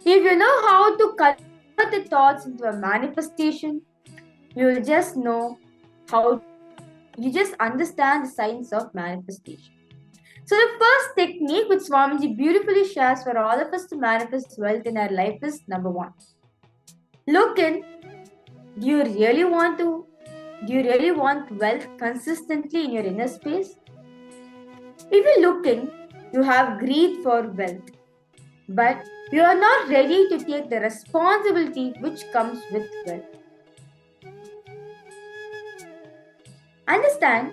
If you know how to convert the thoughts into a manifestation, you'll just know how, you just understand the science of manifestation. So the first technique which Swamiji beautifully shares for all of us to manifest wealth in our life is number 1. Look in, do you really want wealth consistently in your inner space? If you look in, you have greed for wealth, but you are not ready to take the responsibility which comes with wealth. Understand?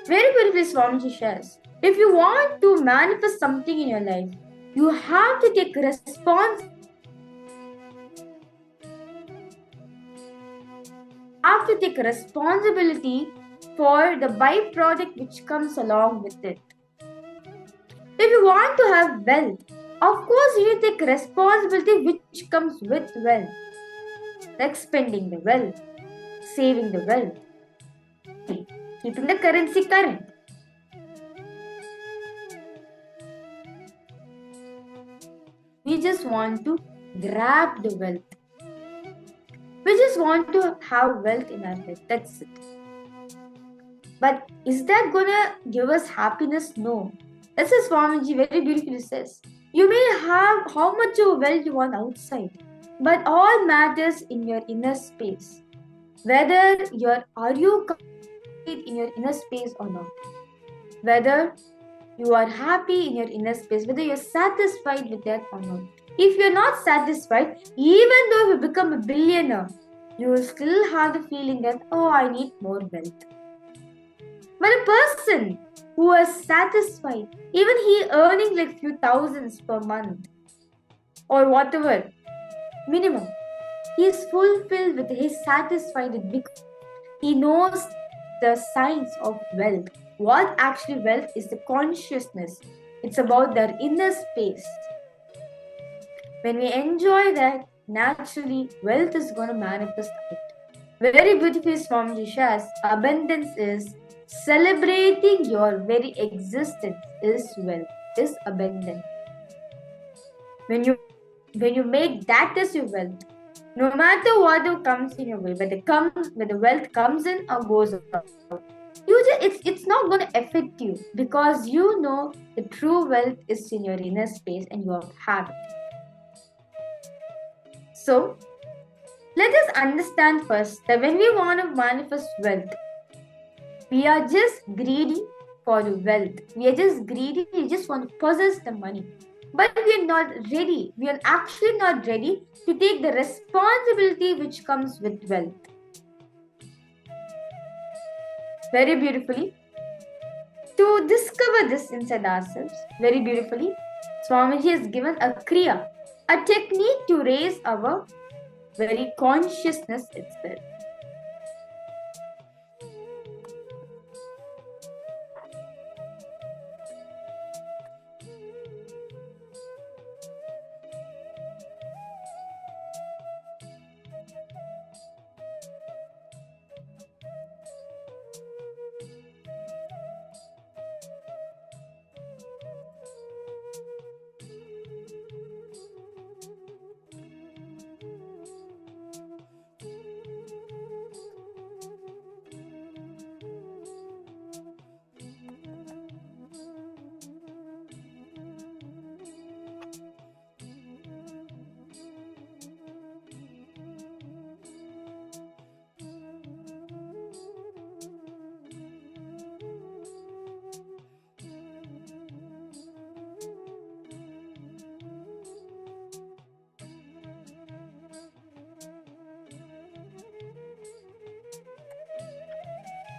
Very beautifully Swamiji shares. If you want to manifest something in your life, you have to take responsibility for the byproduct which comes along with it. If you want to have wealth, of course you need to take responsibility which comes with wealth, like spending the wealth, saving the wealth, keeping the currency current. We just want to grab the wealth. We just want to have wealth in our life. That's it. But is that gonna give us happiness? No. That's as Swamiji very beautifully says. You may have how much of wealth you want outside, but all matters in your inner space. Whether are you complete in your inner space or not? Whether you are happy in your inner space, whether you're satisfied with that or not. If you're not satisfied, even though you become a billionaire, you will still have the feeling that, oh, I need more wealth. But a person who is satisfied, even he earning like few thousands per month or whatever, minimum, he is fulfilled with, he is satisfied with, because he knows the science of wealth. What actually wealth is the consciousness. It's about their inner space. When we enjoy that, naturally, wealth is going to manifest out. Very beautifully, Swamiji shares, abundance is celebrating your very existence is wealth, is abundance. When you make that as your wealth, no matter what comes in your way, whether the wealth comes in or goes out, it's not going to affect you, because you know the true wealth is in your inner space and you have it. So, let us understand first that when we want to manifest wealth, we are just greedy for the wealth. We are just greedy, we just want to possess the money. But we are not ready. We are actually not ready to take the responsibility which comes with wealth. Very beautifully. To discover this inside ourselves, very beautifully, Swamiji has given a kriya, a technique to raise our very consciousness itself.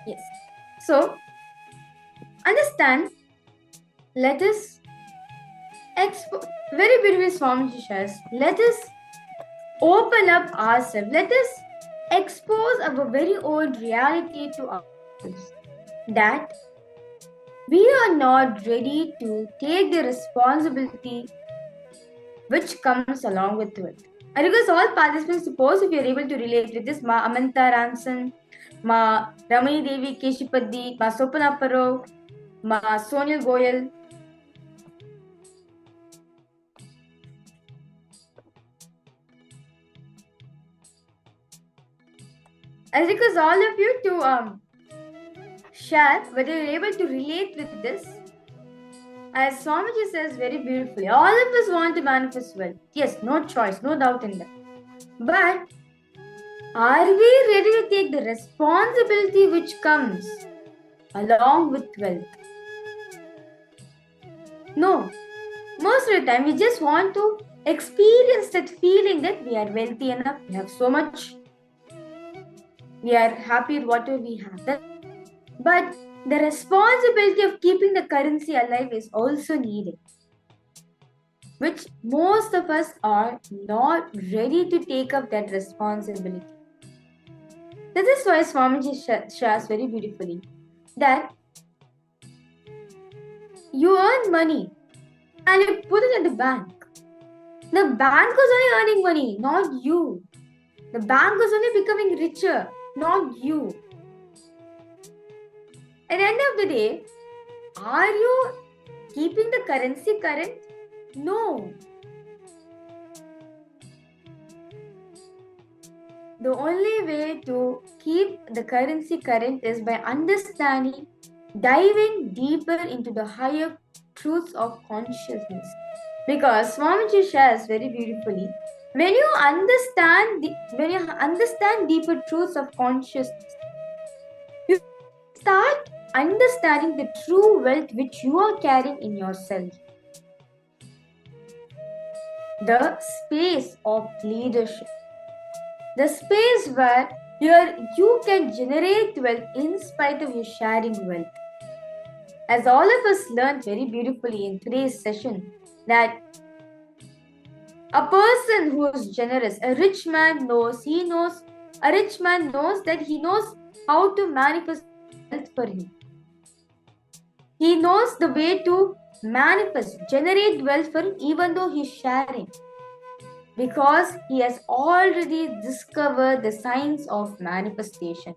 Yes. So, understand, let us very beautifully Swamiji shares, let us open up ourselves, let us expose our very old reality to ourselves, that we are not ready to take the responsibility which comes along with it. I request all participants to pause if you are able to relate with this. Ma Amanta Ranson, Ma Ramani Devi Keshipaddi, Ma Sopana Parov, Ma Sonil Goyal. I request all of you to share whether you're able to relate with this. As Swamiji says very beautifully, all of us want to manifest wealth. Yes, no choice, no doubt in that. But are we ready to take the responsibility which comes along with wealth? No. Most of the time, we just want to experience that feeling that we are wealthy enough, we have so much, we are happy with whatever we have. But the responsibility of keeping the currency alive is also needed, which most of us are not ready to take up that responsibility. This is why Swamiji shares very beautifully that you earn money and you put it in the bank. The bank was only earning money, not you. The bank was only becoming richer, not you. At the end of the day, are you keeping the currency current? No. The only way to keep the currency current is by understanding, diving deeper into the higher truths of consciousness. Because Swamiji shares very beautifully, when you understand deeper truths of consciousness, you start understanding the true wealth which you are carrying in yourself. The space of leadership. The space where you can generate wealth in spite of you sharing wealth. As all of us learned very beautifully in today's session, that a person who is generous, a rich man knows that he knows how to manifest wealth for him. He knows the way to generate wealth for him, even though he's sharing. Because he has already discovered the science of manifestation.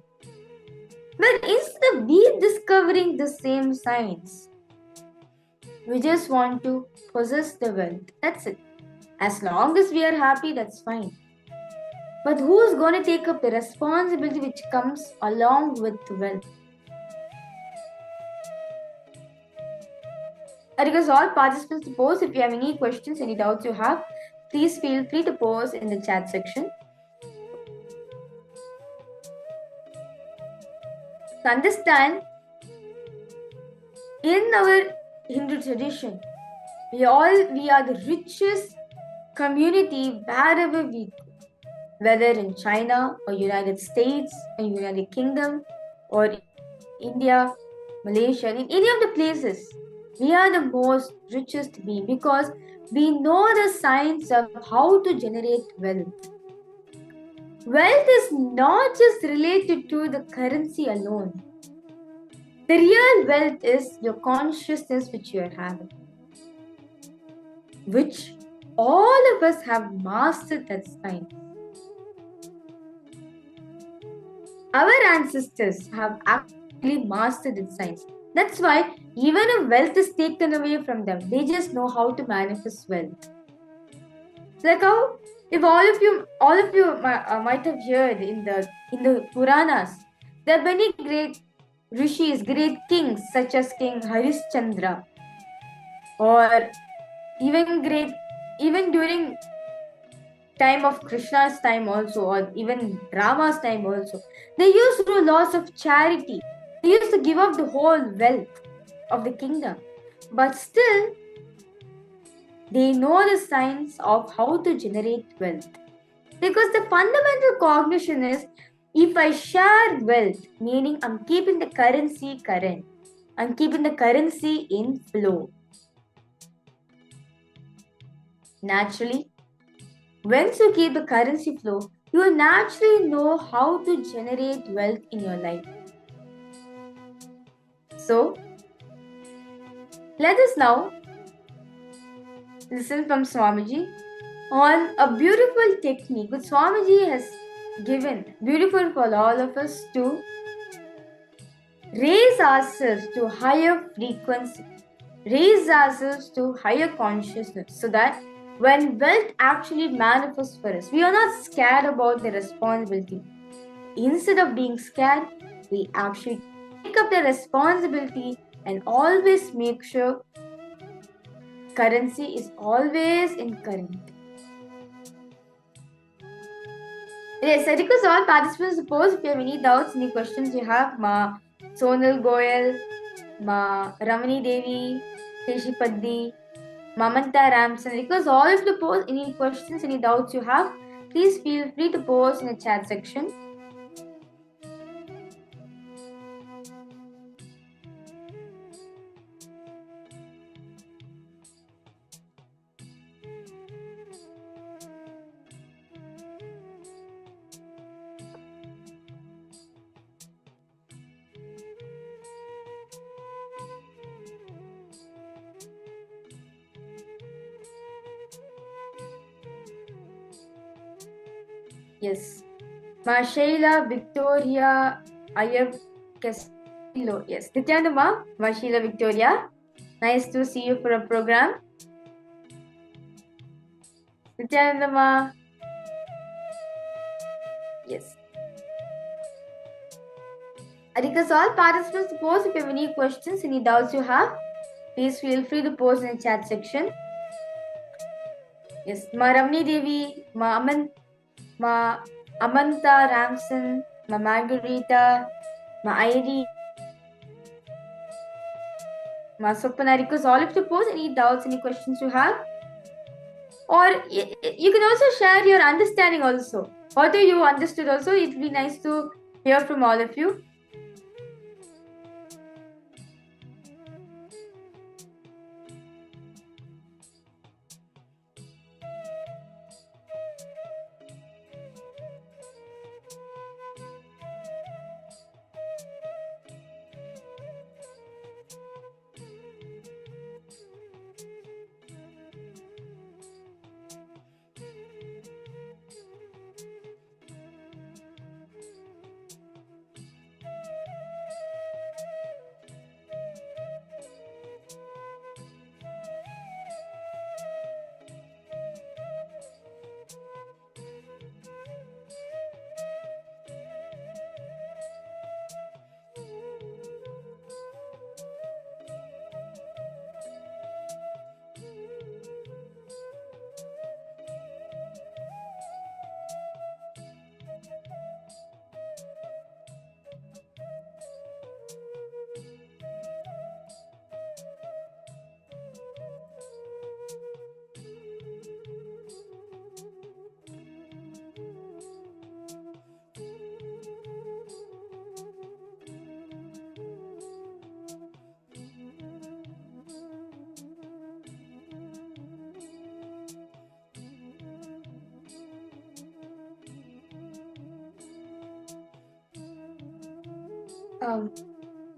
But instead of we discovering the same science, we just want to possess the wealth. That's it. As long as we are happy, that's fine. But who's going to take up the responsibility which comes along with wealth? I request all participants to post if you have any questions, any doubts you have. Please feel free to post in the chat section. To understand, in our Hindu tradition, we are the richest community wherever we go, whether in China or United States or United Kingdom or India, Malaysia, in any of the places, we are the most richest being because we know the science of how to generate wealth. Wealth is not just related to the currency alone. The real wealth is your consciousness which you are having, which all of us have mastered that science. Our ancestors have actually mastered its science. That's why even if wealth is taken away from them, they just know how to manifest wealth. Like how, if all of you might have heard in the Puranas, there are many great rishis, great kings such as King Harishchandra, or even during time of Krishna's time also, or even Rama's time also, they used to do laws of charity. They used to give up the whole wealth of the kingdom. But still, they know the science of how to generate wealth. Because the fundamental cognition is, if I share wealth, meaning I'm keeping the currency current, I'm keeping the currency in flow. Naturally, once you keep the currency flow, you will naturally know how to generate wealth in your life. So, Let us now listen from Swamiji on a beautiful technique which Swamiji has given, beautiful for all of us to raise ourselves to higher frequency, raise ourselves to higher consciousness, so that when wealth actually manifests for us, we are not scared about the responsibility. Instead of being scared, we actually take up the responsibility and always make sure currency is always in current. Yes, I request all participants to pose if you have any doubts, any questions you have. Ma Sonal Goyal, Ma Ramani Devi, Teshi Paddi, Mamanta Ramson. Request all of you to pose any questions, any doubts you have. Please feel free to post in the chat section. Yes. Ma Sheila Victoria Ayab Castillo. Yes. Nithyananda Ma Sheila Victoria. Nice to see you for a program. Nithyananda Ma. Yes. I request all participants to post if you have any questions, any doubts you have. Please feel free to post in the chat section. Yes. Ma Ramani Devi, Ma Amanta Ramson, Ma Margarita, Ma Irie, Ma Sopana. I request all of you to post any doubts, any questions you have. Or you can also share your understanding also. What you understood also, it will be nice to hear from all of you.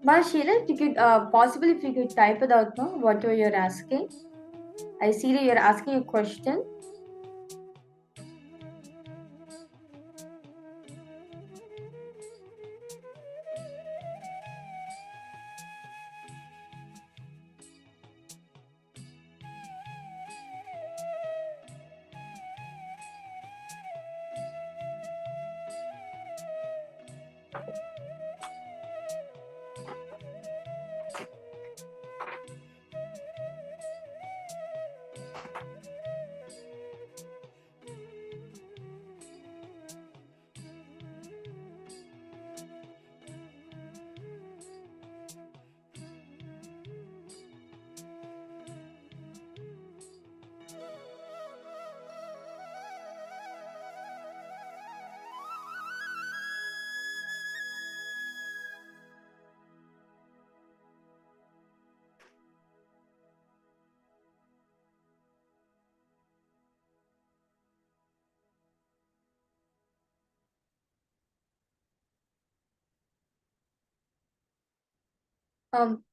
Ma Sheila, if you could possible if you could type it out now, whatever you're asking. I see that you're asking a question. Um,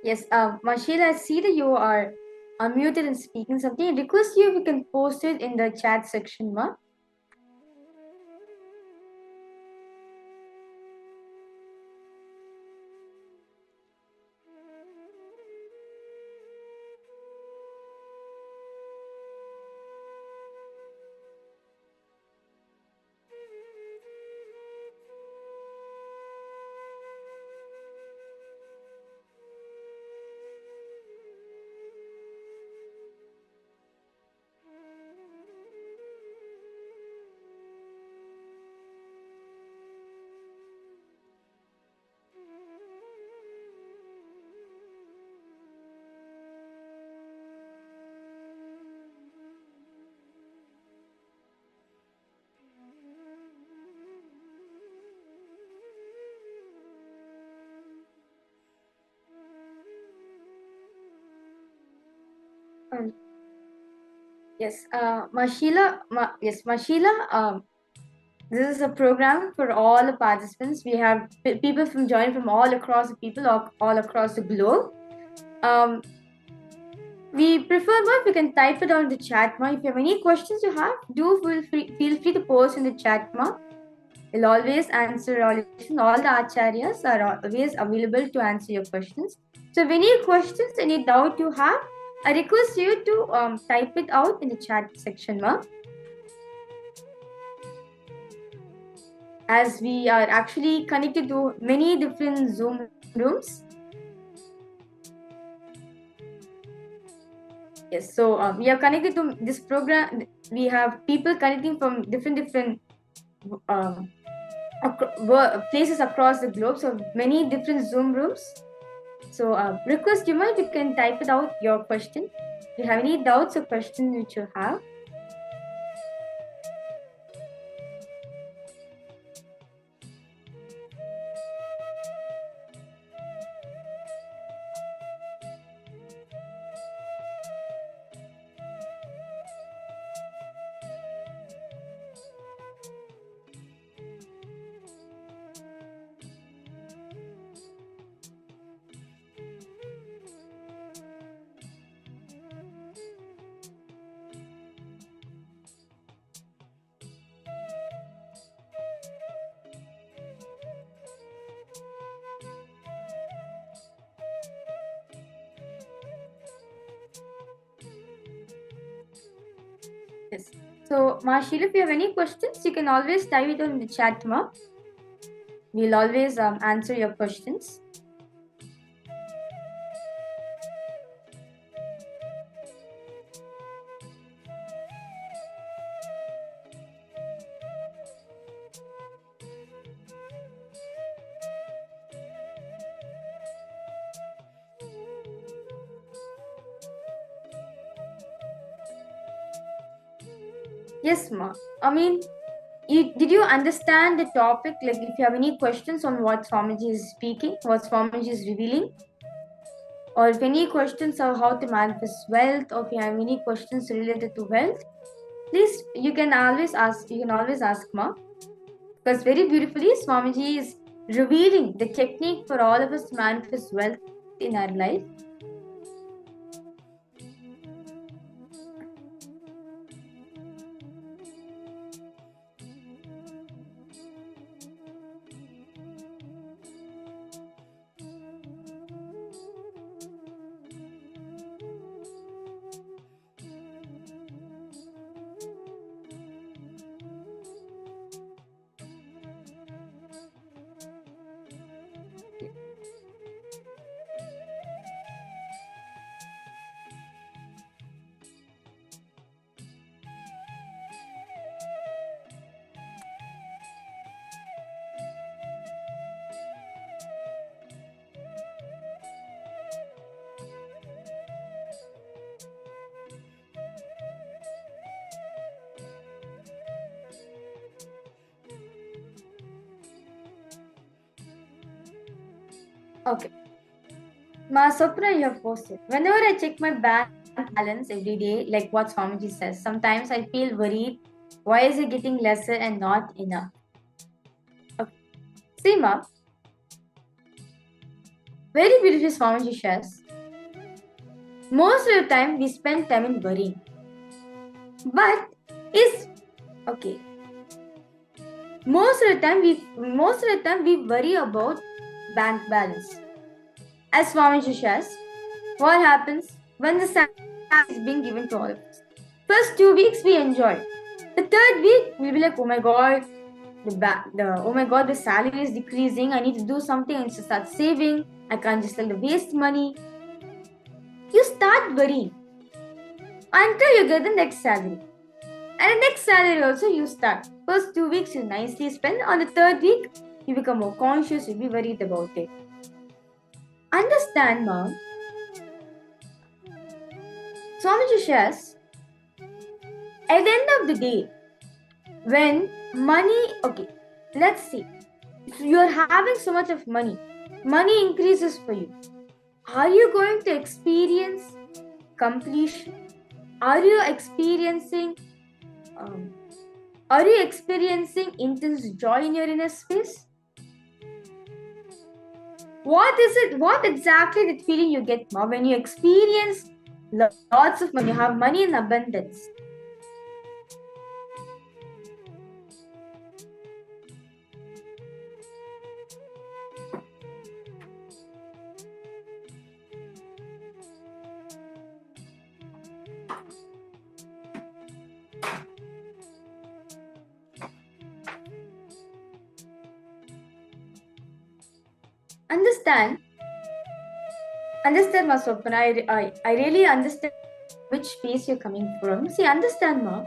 Yes, Mashila, I see that you are unmuted and speaking something. I request you if you can post it in the chat section, ma. Um, yes, Mashila. This is a program for all the participants. We have people from joining from all across the people, all across the globe. Um, we prefer more if you can type it on the chat, ma. If you have any questions you have, do feel free to post in the chat, ma. We'll always answer all your questions. All the acharyas are always available to answer your questions. So, if any questions, any doubt you have, I request you to type it out in the chat section, ma. As we are actually connected to many different Zoom rooms. Yes, so we are connected to this program. We have people connecting from different um, places across the globe. So many different Zoom rooms. So request you might you can type it out your question. If you have any doubts or questions which you have. Yes. So, Marshall, if you have any questions, you can always type it on the chat, ma. We'll always answer your questions. Yes, ma. I mean, did you understand the topic? Like, if you have any questions on what Swamiji is speaking, what Swamiji is revealing, or if any questions on how to manifest wealth, or if you have any questions related to wealth, please you can always ask. You can always ask, ma. Because very beautifully, Swamiji is revealing the technique for all of us to manifest wealth in our life. Okay. Ma Sopra, you have posted. Whenever I check my bank balance every day, like what Swamiji says, sometimes I feel worried. Why is it getting lesser and not enough? Okay. See, ma, Very beautifully, Swamiji says. Most of the time, we spend time in worrying. But is okay. Most of the time we worry about bank balance. As Swamiji says, what happens when the salary is being given to all of us? First 2 weeks we enjoy. The third week we'll be like, oh my god, the salary is decreasing. I need to do something. I need to start saving. I can't just waste money. You start worrying until you get the next salary. And the next salary also you start. First 2 weeks you nicely spend. On the third week, you become more conscious, you be worried about it. Understand, mom. Swamiji says, at the end of the day, when money, okay, let's see, if you're having so much of money increases for you. Are you going to experience completion? Are you experiencing intense joy in your inner space? What is it? What exactly that feeling you get, mom, when you experience lots of money, you have money in abundance? Understand, ma, Swapna. I really understand which space you're coming from. See, understand, ma.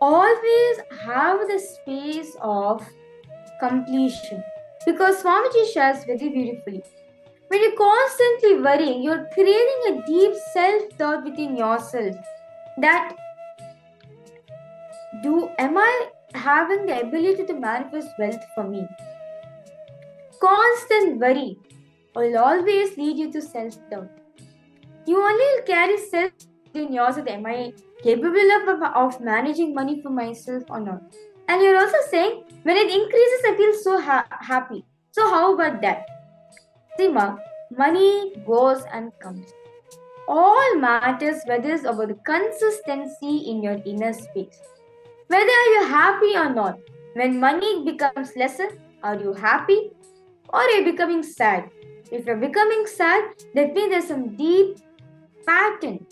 Always have the space of completion. Because Swamiji shares very beautifully. When you're constantly worrying, you're creating a deep self-doubt within yourself. That, am I having the ability to manifest wealth for me? Constant worry will always lead you to self-doubt. You only carry self-doubt in yourself. Am I capable of managing money for myself or not? And you're also saying, when it increases, I feel so happy. So how about that? See, ma, money goes and comes. All matters whether it's about the consistency in your inner space. Whether you're happy or not. When money becomes lesser, are you happy? Or are you becoming sad? If you're becoming sad, that means there's some deep pattern.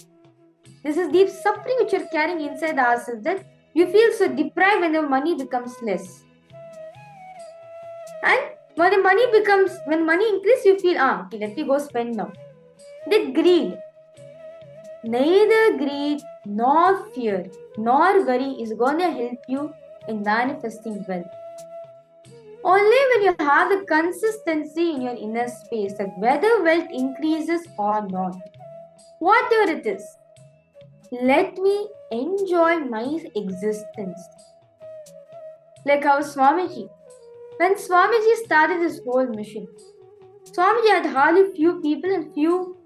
This is deep suffering which you're carrying inside ourselves, that you feel so deprived when the money becomes less. And when money increases, you feel, okay, let me go spend now. The greed. Neither greed nor fear nor worry is going to help you in manifesting wealth. Only when you have the consistency in your inner space, that whether wealth increases or not, whatever it is, let me enjoy my existence. Like our Swamiji. When Swamiji started this whole mission, Swamiji had hardly few people and few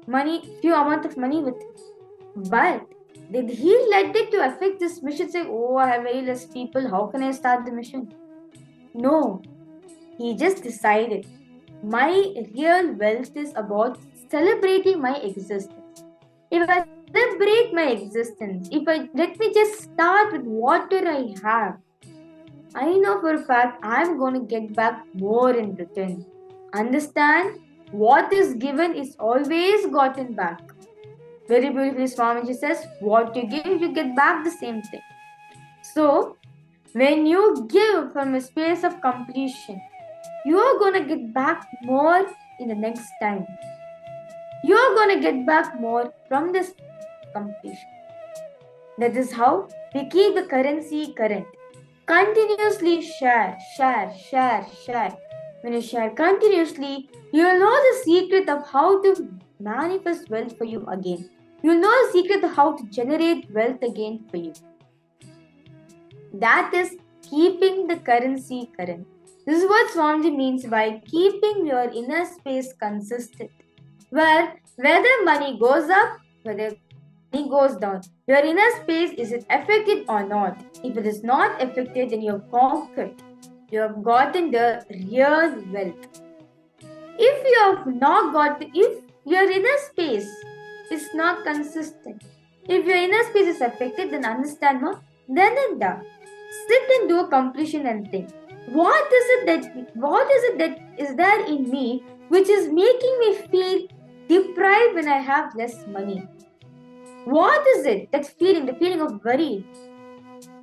amount of money with him. But did he let it to affect this mission? Say, oh, I have very less people, how can I start the mission? No, he just decided, my real wealth is about celebrating my existence. If I celebrate my existence, let me just start with whatever I have, I know for a fact I'm going to get back more in return. Understand? What is given is always gotten back. Very beautifully, Swamiji says, what you give, you get back the same thing. So, when you give from a space of completion, you are going to get back more in the next time. You are going to get back more from this completion. That is how we keep the currency current. Continuously share. When you share continuously, you will know the secret of how to manifest wealth for you again. You will know the secret of how to generate wealth again for you. That is keeping the currency current. This is what Swamiji means by keeping your inner space consistent. Where whether money goes up, whether money goes down, your inner space, is it affected or not? If it is not affected, then you have conquered. You have gotten the real wealth. If you have not got, if your inner space is not consistent, if your inner space is affected, then understand more. Then and there, sit and do a completion and think. What is it that is there in me which is making me feel deprived when I have less money? What is it? That feeling, the feeling of worry.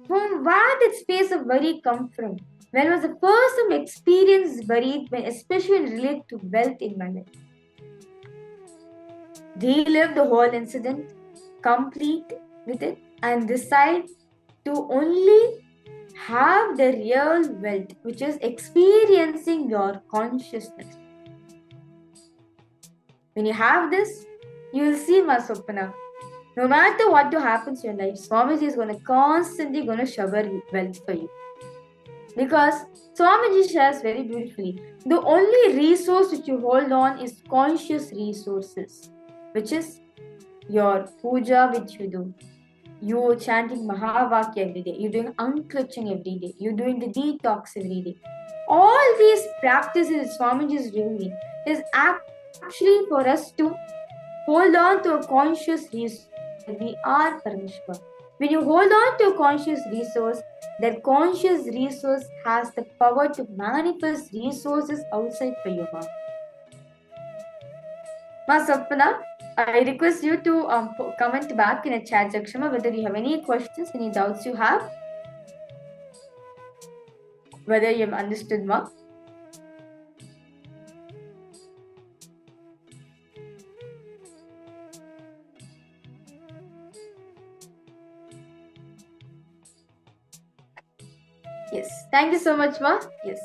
From where did space of worry come from? When was the first time experienced worry, when especially relate to wealth in my life? Relive the whole incident, complete with it, and decide to only have the real wealth, which is experiencing your consciousness. When you have this, you will see Masopana. No matter what happens in your life, Swamiji is going to constantly shower wealth for you. Because Swamiji shares very beautifully, the only resource which you hold on is conscious resources, which is your puja which you do. You're chanting Mahavakya every day. You're doing unclutching every day. You're doing the detox every day. All these practices Swamiji is doing is actually for us to hold on to a conscious resource. We are Paramashiva. When you hold on to a conscious resource, that conscious resource has the power to manifest resources outside for you. Ma Sapna, I request you to comment back in a chat section whether you have any questions, any doubts you have, whether you have understood ma. Yes, thank you so much, ma. Yes.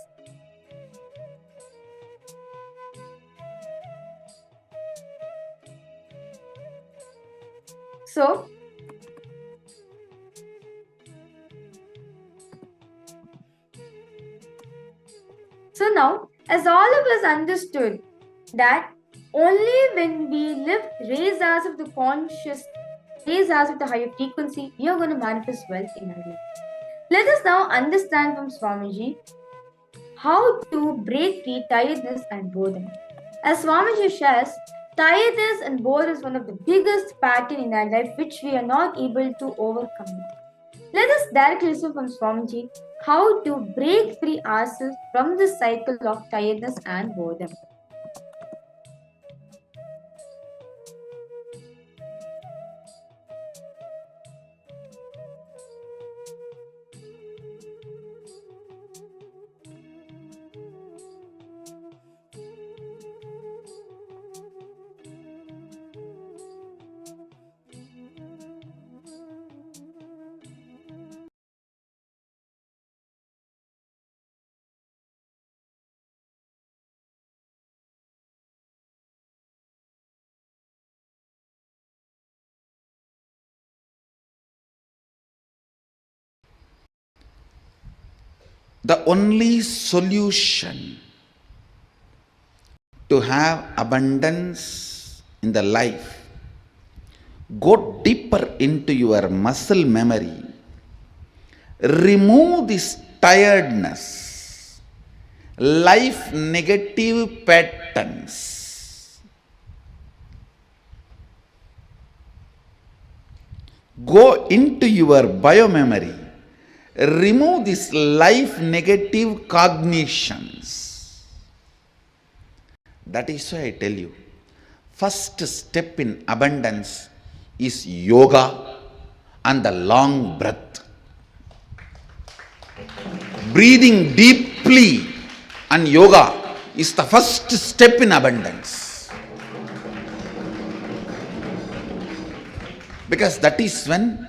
So now, as all of us understood that only when we raise ourselves of the conscious, raise ourselves of the higher frequency, we are going to manifest wealth in our life. Let us now understand from Swamiji how to break free tiredness and boredom. As Swamiji shares, tiredness and boredom is one of the biggest pattern in our life which we are not able to overcome. Let us directly listen from Swamiji how to break free ourselves from the cycle of tiredness and boredom. The only solution to have abundance in the life, go deeper into your muscle memory, remove this tiredness, life negative patterns. Go into your biomemory, remove these life negative cognitions. That is why I tell you, first step in abundance is yoga and the long breath. Breathing deeply and yoga is the first step in abundance. Because that is when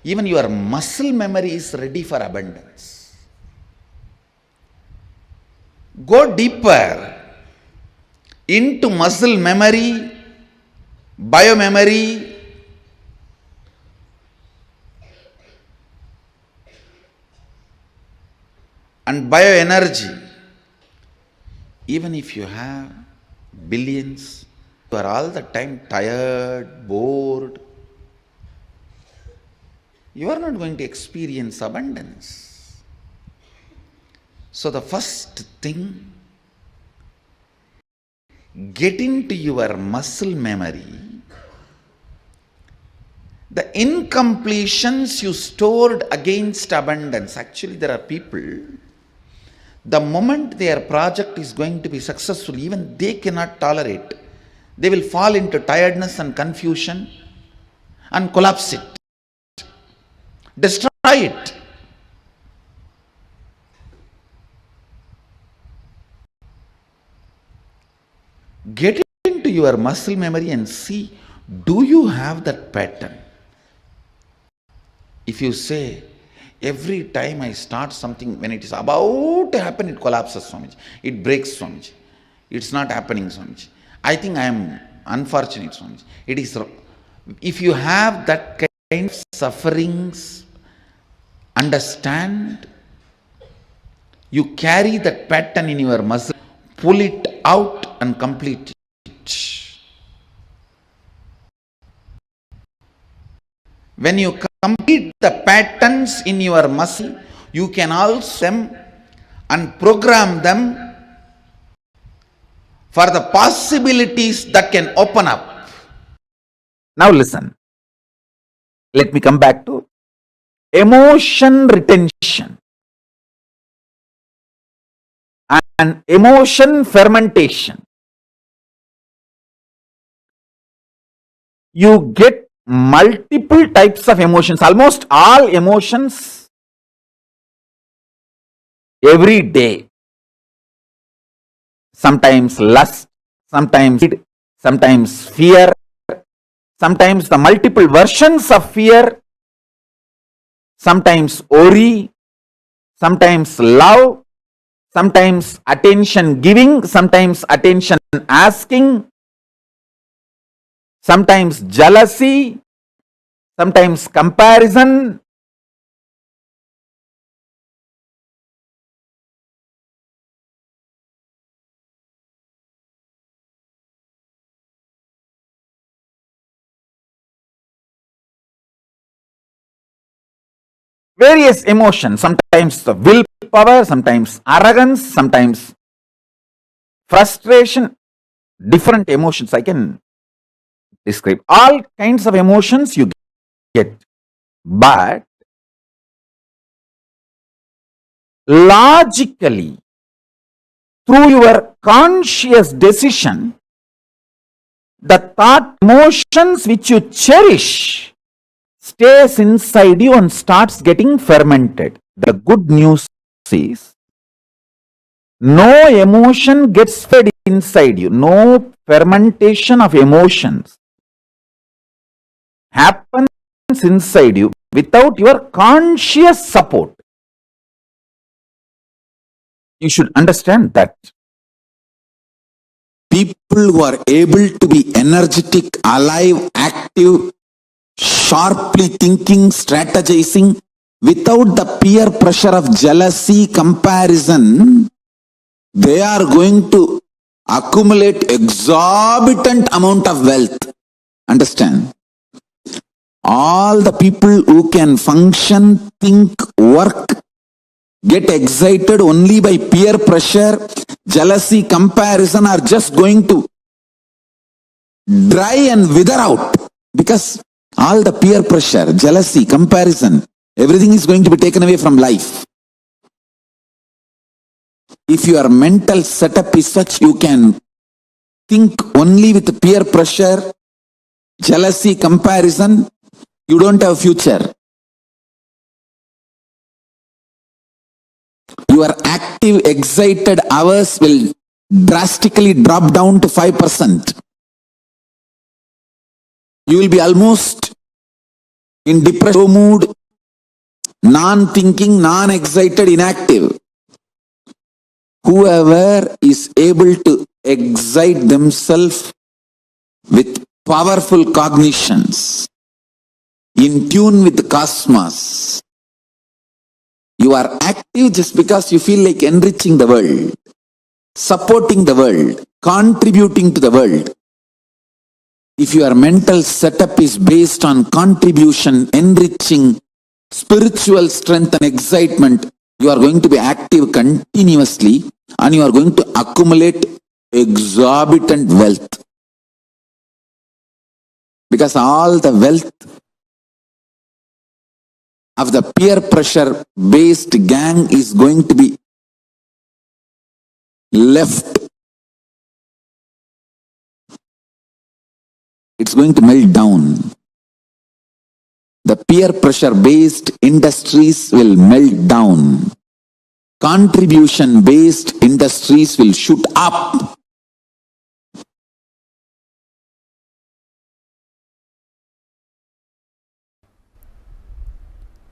even your muscle memory is ready for abundance. Go deeper into muscle memory, biomemory, and bioenergy. Even if you have billions, you are all the time tired, bored, you are not going to experience abundance. So the first thing get into your muscle memory the incompletions you stored against abundance. Actually, there are people, the moment their project is going to be successful, even they cannot tolerate. They will fall into tiredness and confusion and collapse it, destroy it. Get into your muscle memory and see, do you have that pattern? If you say, every time I start something, when it is about to happen, it collapses, Swamiji. It breaks, Swamiji. It's not happening, Swamiji. I think I am unfortunate, Swamiji. It is, if you have that kind of sufferings, understand, you carry that pattern in your muscle, pull it out and complete it. When you complete the patterns in your muscle, you can also them and program them for the possibilities that can open up. Now listen. Let me come back to emotion retention and emotion fermentation. You get multiple types of emotions, almost all emotions every day. Sometimes lust, sometimes greed, sometimes fear, sometimes the multiple versions of fear, sometimes worry, sometimes love, sometimes attention giving, sometimes attention asking, sometimes jealousy, sometimes comparison. Various emotions, sometimes the willpower, sometimes arrogance, sometimes frustration, different emotions I can describe. All kinds of emotions you get. But logically, through your conscious decision, the thought emotions which you cherish stays inside you and starts getting fermented. The good news is, no emotion gets fed inside you. No fermentation of emotions happens inside you without your conscious support. You should understand that. People who are able to be energetic, alive, active, sharply thinking, strategizing, without the peer pressure of jealousy, comparison, they are going to accumulate exorbitant amount of wealth. Understand? All the people who can function, think, work, get excited only by peer pressure, jealousy, comparison are just going to dry and wither out, because all the peer pressure, jealousy, comparison, everything is going to be taken away from life. If your mental setup is such, you can think only with peer pressure, jealousy, comparison, you don't have a future. Your active, excited hours will drastically drop down to 5%. You will be almost in depressed mood, non-thinking, non-excited, inactive. Whoever is able to excite themselves with powerful cognitions, in tune with the cosmos, you are active just because you feel like enriching the world, supporting the world, contributing to the world. If your mental setup is based on contribution, enriching, spiritual strength and excitement, you are going to be active continuously and you are going to accumulate exorbitant wealth. Because all the wealth of the peer pressure based gang is going to be left. It's going to melt down. The peer pressure based industries will melt down. Contribution based industries will shoot up.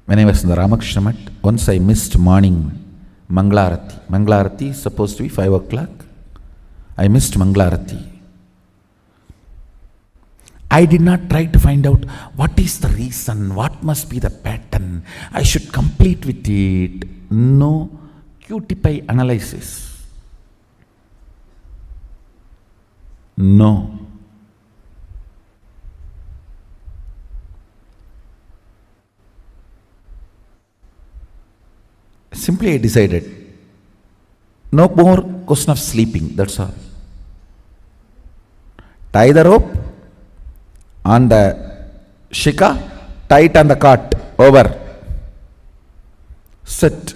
When I was in the Ramakrishna Mat, once I missed morning Manglarati. Manglarati is supposed to be 5 o'clock. I missed Manglarati. I did not try to find out what is the reason, what must be the pattern. I should complete with it. No QT analysis. No. Simply I decided, no more question of sleeping, that's all. Tie the rope on the shika, tie it on the cart, over. Sit.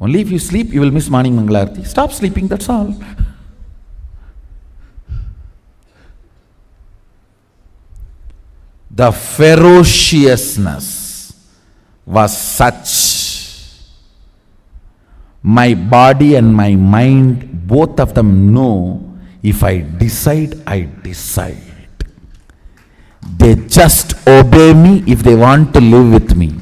Only if you sleep, you will miss morning Mangalarti. Stop sleeping, that's all. The ferociousness was such. My body and my mind, both of them know, if I decide, I decide. They just obey me if they want to live with me.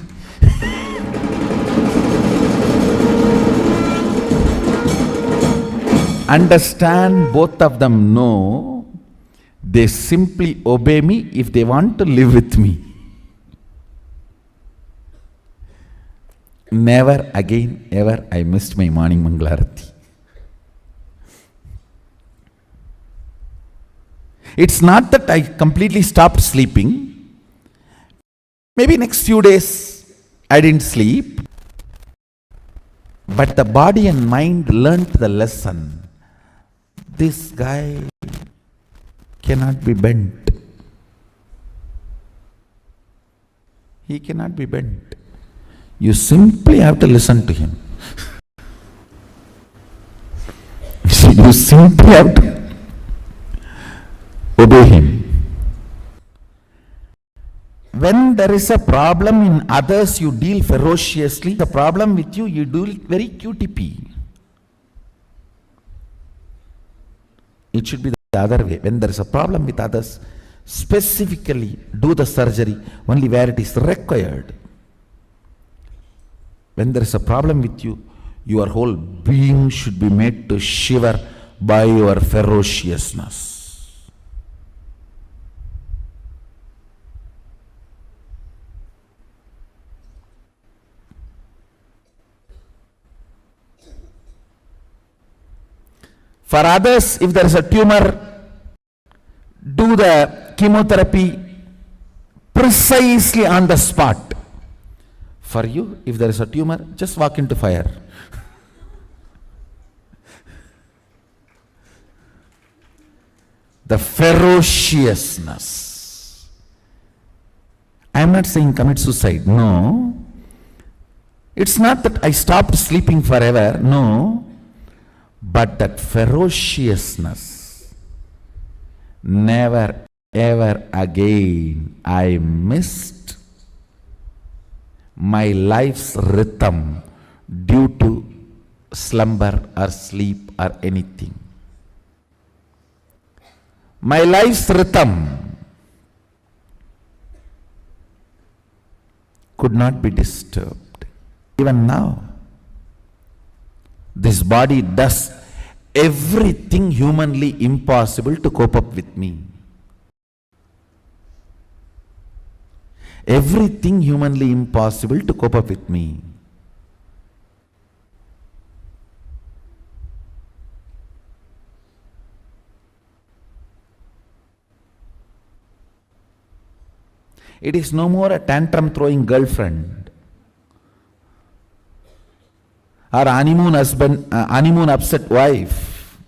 Understand, both of them know, they simply obey me if they want to live with me. Never again, ever, I missed my morning Mangalarati. It's not that I completely stopped sleeping. Maybe next few days I didn't sleep. But the body and mind learnt the lesson. This guy cannot be bent. He cannot be bent. You simply have to listen to him. You simply have to obey him. When there is a problem in others, you deal ferociously. The problem with you, you do it very QTP. It should be the other way. When there is a problem with others, specifically do the surgery only where it is required. When there is a problem with you, your whole being should be made to shiver by your ferociousness. For others, if there is a tumor, do the chemotherapy precisely on the spot. For you, if there is a tumor, just walk into fire. The ferociousness. I am not saying commit suicide. No. It's not that I stopped sleeping forever. No. But that ferociousness. Never, ever again I missed my life's rhythm due to slumber or sleep or anything. My life's rhythm could not be disturbed. Even now, this body does everything humanly impossible to cope up with me. Everything humanly impossible to cope up with me. It is no more a tantrum throwing girlfriend or honeymoon husband, honeymoon upset wife.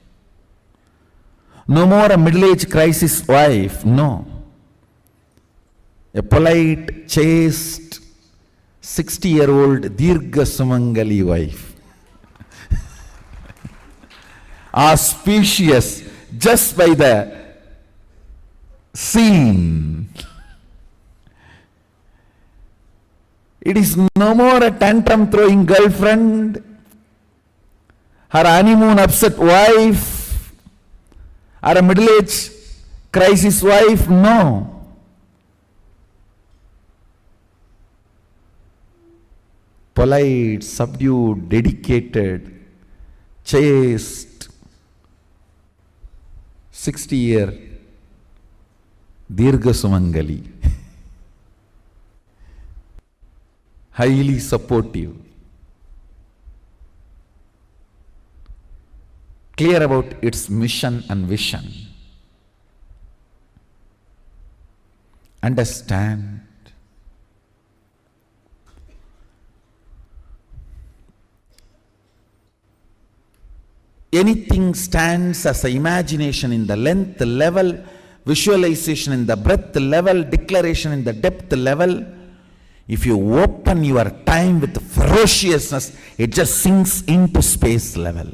No more a middle-aged crisis wife. No. A polite, chaste, 60-year-old Dirgha Sumangali wife. Auspicious just by the scene. It is no more a tantrum throwing girlfriend, her honeymoon upset wife, or a middle-aged crisis wife. No. Polite, subdued, dedicated, chaste, 60-year Dirgha Sumangali. Highly supportive. Clear about its mission and vision. Understand. Anything stands as an imagination in the length level, visualization in the breadth level, declaration in the depth level. If you open your time with ferociousness, it just sinks into space level.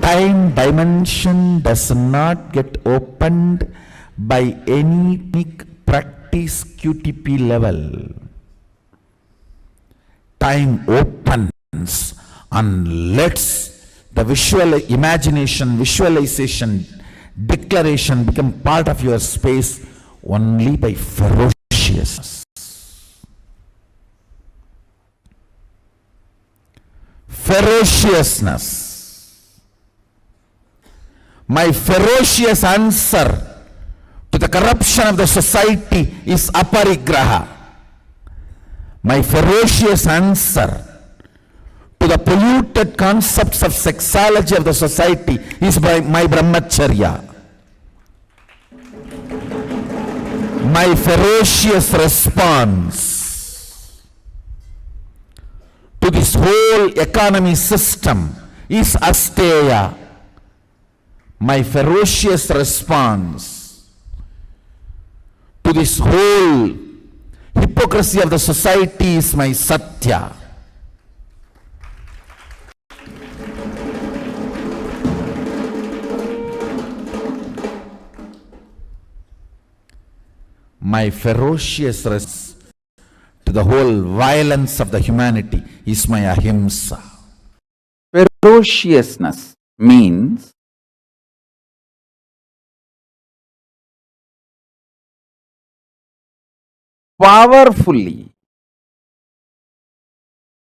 Time dimension does not get opened by any practice QTP level. Time opens and lets the visual imagination, visualization, declaration become part of your space only by ferociousness. Ferociousness. My ferocious answer to the corruption of the society is aparigraha. My ferocious answer to the polluted concepts of sexuality of the society is by my brahmacharya. My ferocious response to this whole economy system is asteya. My ferocious response to this whole hypocrisy of the society is my satya. My ferocious response to the whole violence of the humanity is my ahimsa. Ferociousness means powerfully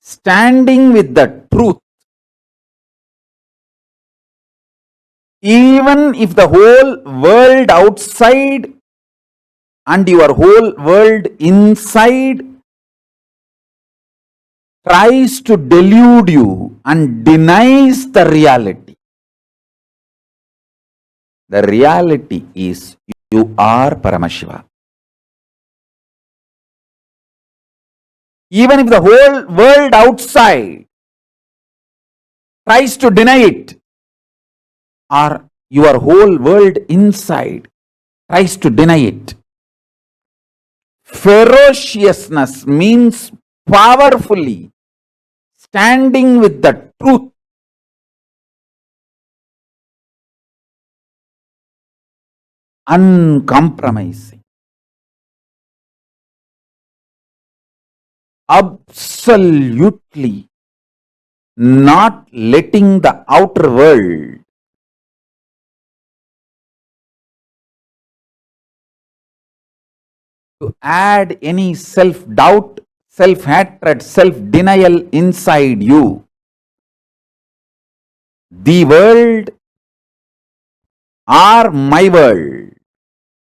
standing with the truth, even if the whole world outside and your whole world inside tries to delude you and denies the reality. The reality is you are Paramashiva. Even if the whole world outside tries to deny it, or your whole world inside tries to deny it. Ferociousness means powerfully standing with the truth, uncompromising, absolutely not letting the outer world to add any self-doubt, self-hatred, self-denial inside you. The world or my world.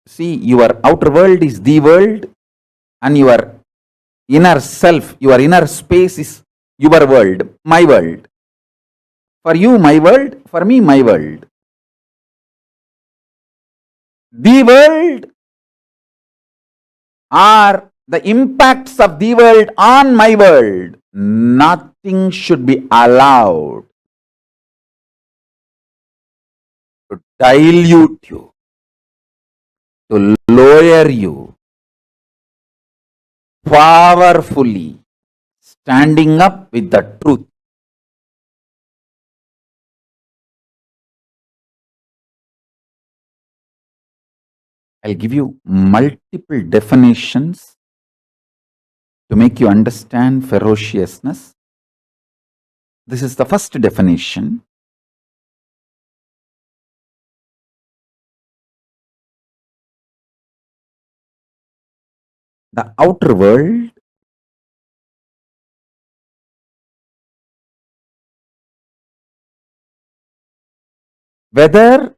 See, your outer world is the world and your inner self, your inner space is your world, my world. For you, my world, for me, my world. The world are the impacts of the world on my world. Nothing Nothing should be allowed to dilute you, to lower you, powerfully standing up with the truth. I'll give you multiple definitions to make you understand ferociousness. This is the first definition. The outer world whether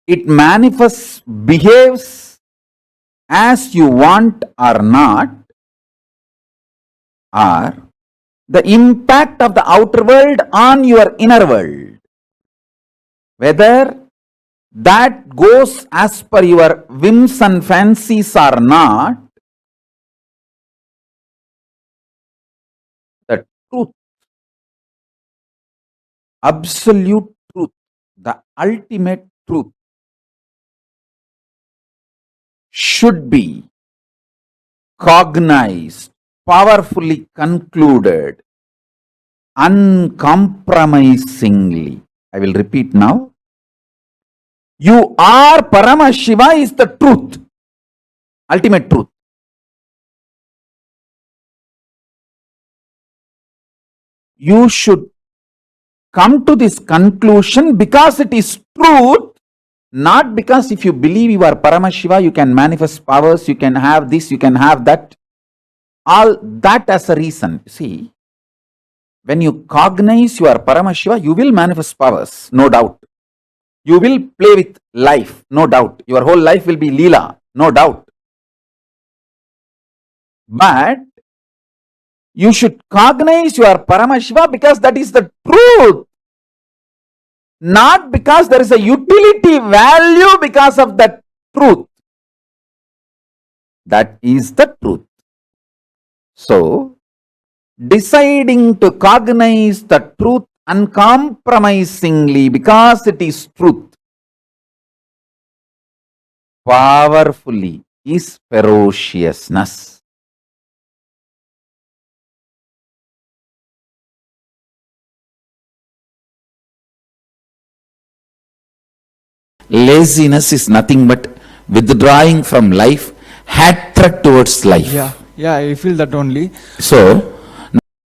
it manifests, behaves as you want or not, or the impact of the outer world on your inner world, whether that goes as per your whims and fancies or not, the truth, absolute truth, the ultimate truth should be cognized, powerfully concluded, uncompromisingly. I will repeat now. You are Paramashiva is the truth, ultimate truth. You should come to this conclusion because it is truth, not because if you believe you are Paramashiva, you can manifest powers, you can have this, you can have that. All that as a reason. See, when you cognize you are Paramashiva, you will manifest powers, no doubt. You will play with life, no doubt. Your whole life will be Leela, no doubt. But you should cognize you are Paramashiva because that is the truth. Not because there is a utility value because of that truth. That is the truth. So, deciding to cognize the truth uncompromisingly because it is truth, powerfully, is ferociousness. Laziness is nothing but withdrawing from life, hatred towards life. Yeah, I feel that only. So,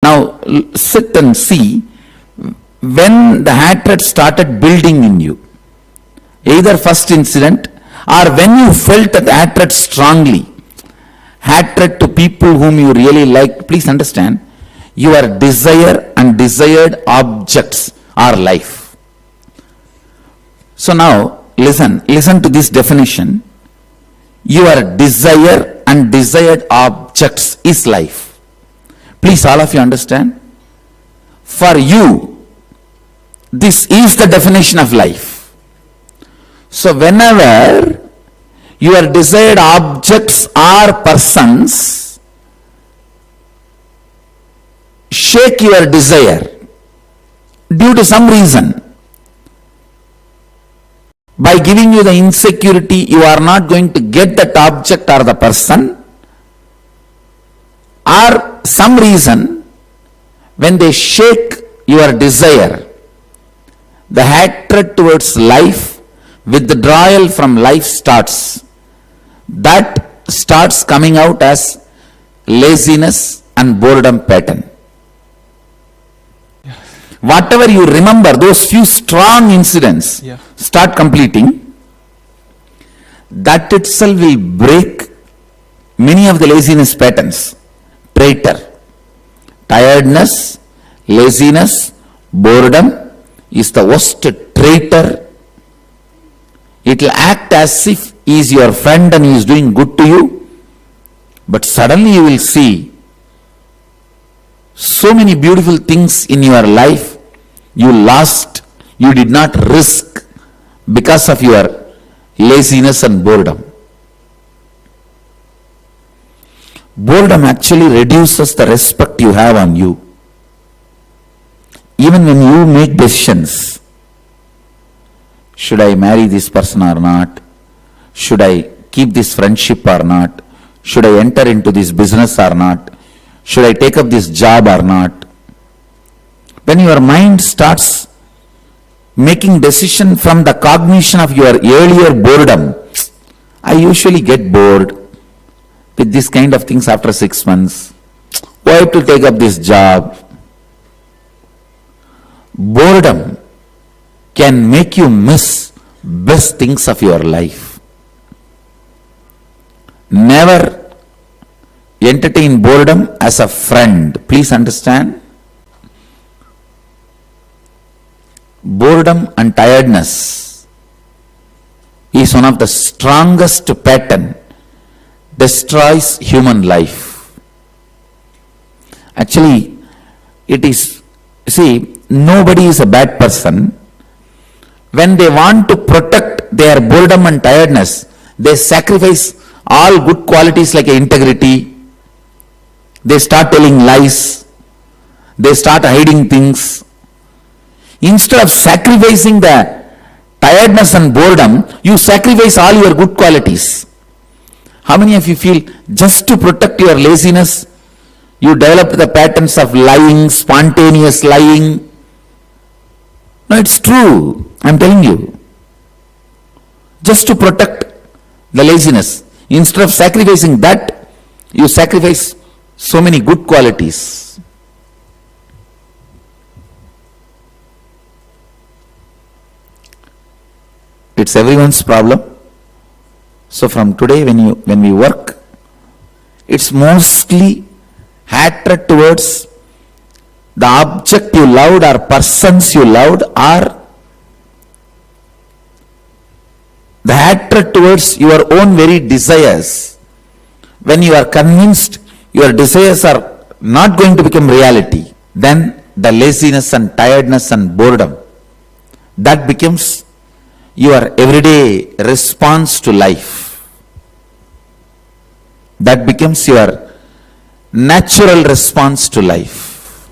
now sit and see when the hatred started building in you. Either first incident or when you felt that hatred strongly. Hatred to people whom you really like. Please understand, your desire and desired objects are life. So now, listen to this definition. Your desire and desired objects is life. Please, all of you understand? For you, this is the definition of life. So whenever your desired objects or persons shake your desire due to some reason, by giving you the insecurity, you are not going to get that object or the person, or some reason, when they shake your desire, the hatred towards life, withdrawal from life starts. That starts coming out as laziness and boredom pattern. Whatever you remember, those few strong incidents, start completing, that itself will break many of the laziness patterns. Traitor, tiredness, laziness, boredom is the worst traitor. It will act as if he is your friend and he is doing good to you, but suddenly you will see so many beautiful things in your life you lost, you did not risk because of your laziness and boredom. Boredom actually reduces the respect you have on you. Even when you make decisions, should I marry this person or not? Should I keep this friendship or not? Should I enter into this business or not? Should I take up this job or not? When your mind starts making decision from the cognition of your earlier boredom, I usually get bored with this kind of things after 6 months. Why to take up this job? Boredom can make you miss best things of your life. Never entertain boredom as a friend. Please understand. Boredom and tiredness is one of the strongest pattern destroys human life. Actually, it is, see, nobody is a bad person. When they want to protect their boredom and tiredness, they sacrifice all good qualities like integrity. They start telling lies. They start hiding things. Instead of sacrificing the tiredness and boredom, you sacrifice all your good qualities. How many of you feel just to protect your laziness, you develop the patterns of lying, spontaneous lying? No, it's true. I'm telling you. Just to protect the laziness. Instead of sacrificing that, you sacrifice so many good qualities. It's everyone's problem. So from today when we work, it's mostly hatred towards the object you loved or persons you loved, or the hatred towards your own very desires. When you are convinced your desires are not going to become reality, then the laziness and tiredness and boredom, that becomes your everyday response to life. That becomes your natural response to life.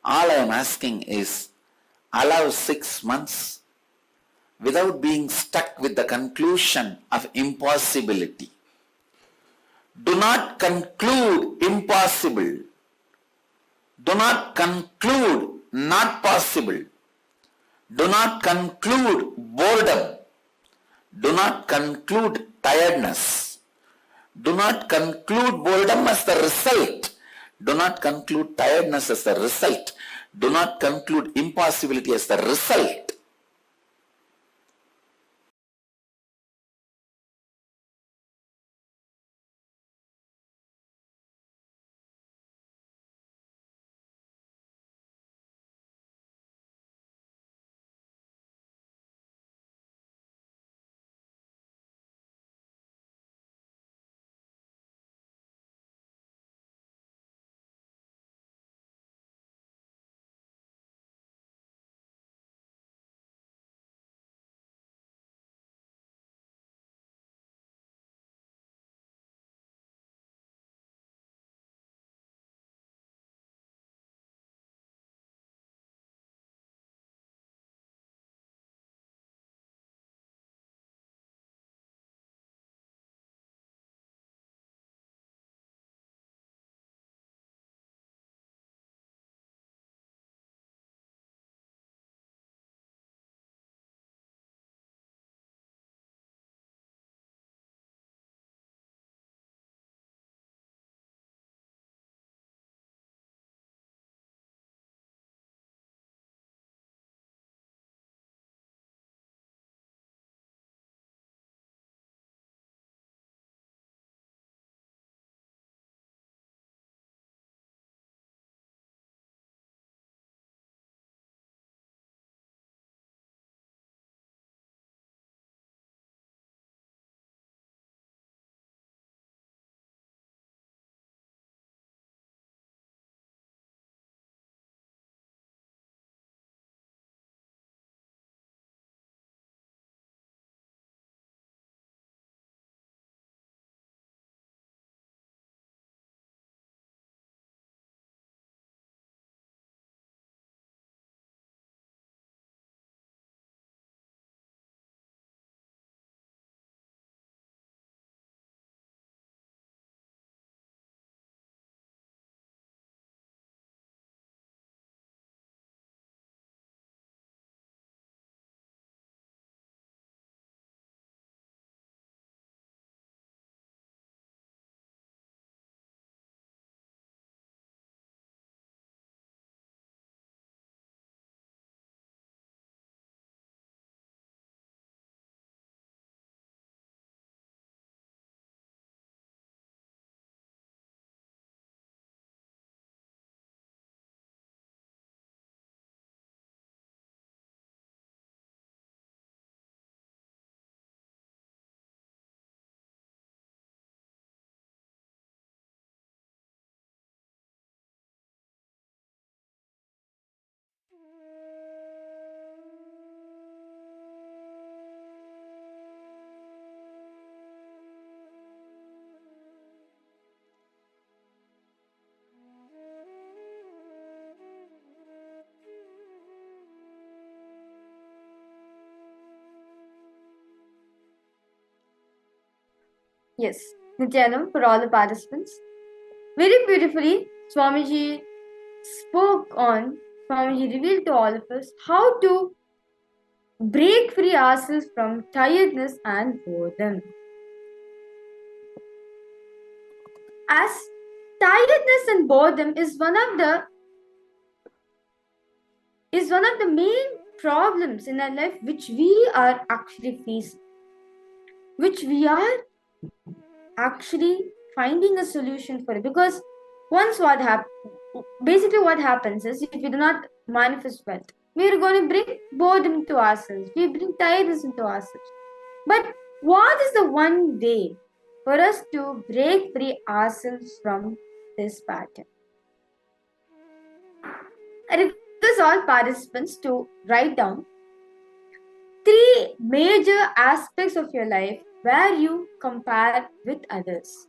All I am asking is, allow 6 months without being stuck with the conclusion of impossibility. Do not conclude impossible. Do not conclude not possible. Do not conclude boredom. Do not conclude tiredness. Do not conclude boredom as the result. Do not conclude tiredness as the result. Do not conclude impossibility as the result. Yes, Nithyanam, for all the participants. Very beautifully, Swamiji Swamiji revealed to all of us how to break free ourselves from tiredness and boredom. As tiredness and boredom is one of the main problems in our life which we are actually facing, which we are actually finding a solution for it. Because basically what happens is, if we do not manifest wealth, we are going to bring boredom to ourselves, we bring tiredness into ourselves. But what is the one way for us to break free ourselves from this pattern? I request all participants to write down 3 major aspects of your life where you compare with others.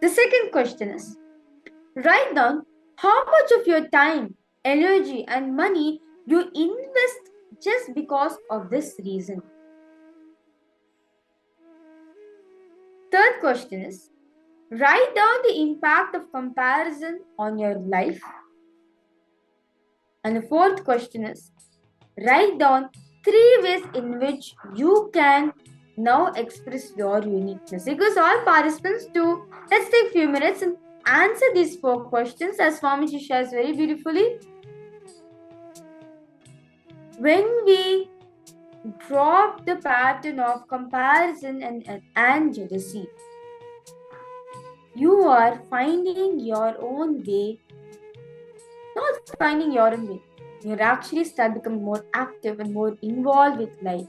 The second question is, write down how much of your time, energy, and money you invest just because of this reason. Third question is, write down the impact of comparison on your life. And the fourth question is, write down 3 ways in which you can now express your uniqueness. Because all participants do, let's take a few minutes and answer these 4 questions as Swamiji shares very beautifully. When we drop the pattern of comparison and jealousy, you are finding your own way. Not finding your own way. You're actually start becoming more active and more involved with life.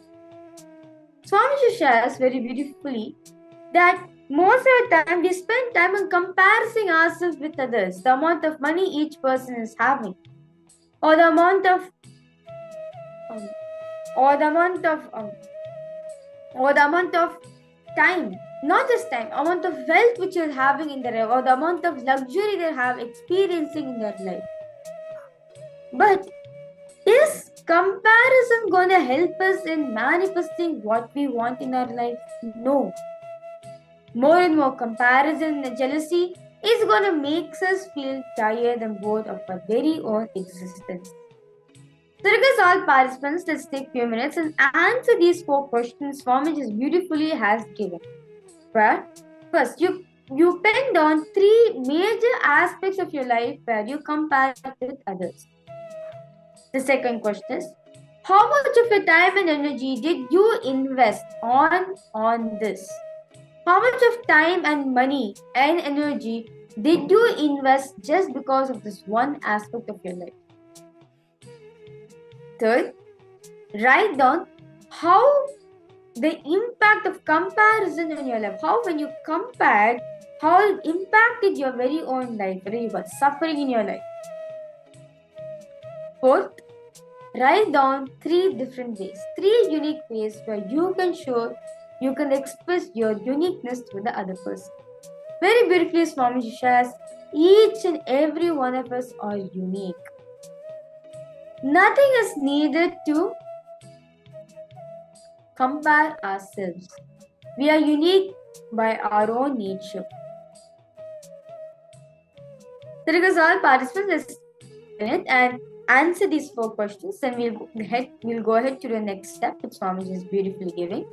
Swamiji shares very beautifully that most of the time we spend time on comparing ourselves with others, the amount of money each person is having, or the amount of time, not just time, amount of wealth which you're having in their life, or the amount of luxury they have experiencing in their life. But is comparison gonna help us in manifesting what we want in our life? No. More and more comparison and jealousy is gonna make us feel tired and bored of our very own existence. So request all participants, let's take a few minutes and answer these 4 questions Swamiji beautifully has given. But first, you pen down 3 major aspects of your life where you compare with others. The second question is, how much of your time and energy did you invest on this? How much of time and money and energy did you invest just because of this one aspect of your life? Third, write down how the impact of comparison in your life, how when you compared, how it impacted your very own life, whether you got suffering in your life. Fourth, write down 3 different ways, 3 unique ways where you can express your uniqueness to the other person. Very beautifully, Swamiji shares, each and every one of us are unique. Nothing is needed to compare ourselves. We are unique by our own nature. So request all participants, let's and answer these 4 questions, and we'll go ahead to the next step which Swamiji is beautifully giving.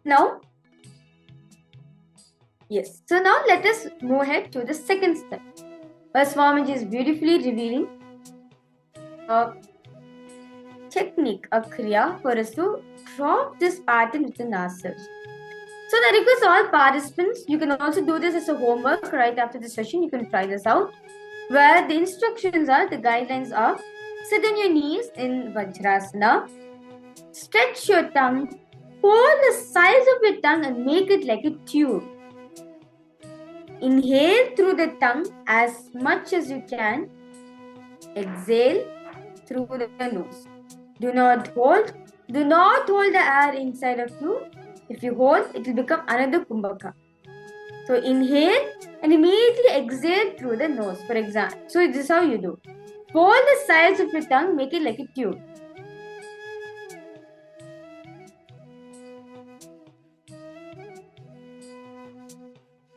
Now, yes. So now let us move ahead to the second step. Where Swamiji is beautifully revealing a technique, a kriya for us to drop this pattern within ourselves. So I request all participants, you can also do this as a homework right after the session. You can try this out. Where the instructions are, the guidelines are, sit on your knees in Vajrasana, stretch your tongue, hold the size of your tongue and make it like a tube. Inhale through the tongue as much as you can. Exhale through the nose. Do not hold the air inside of you. If you hold, it will become another kumbhaka. So inhale and immediately exhale through the nose, for example. So this is how you do. Hold the sides of your tongue, make it like a tube.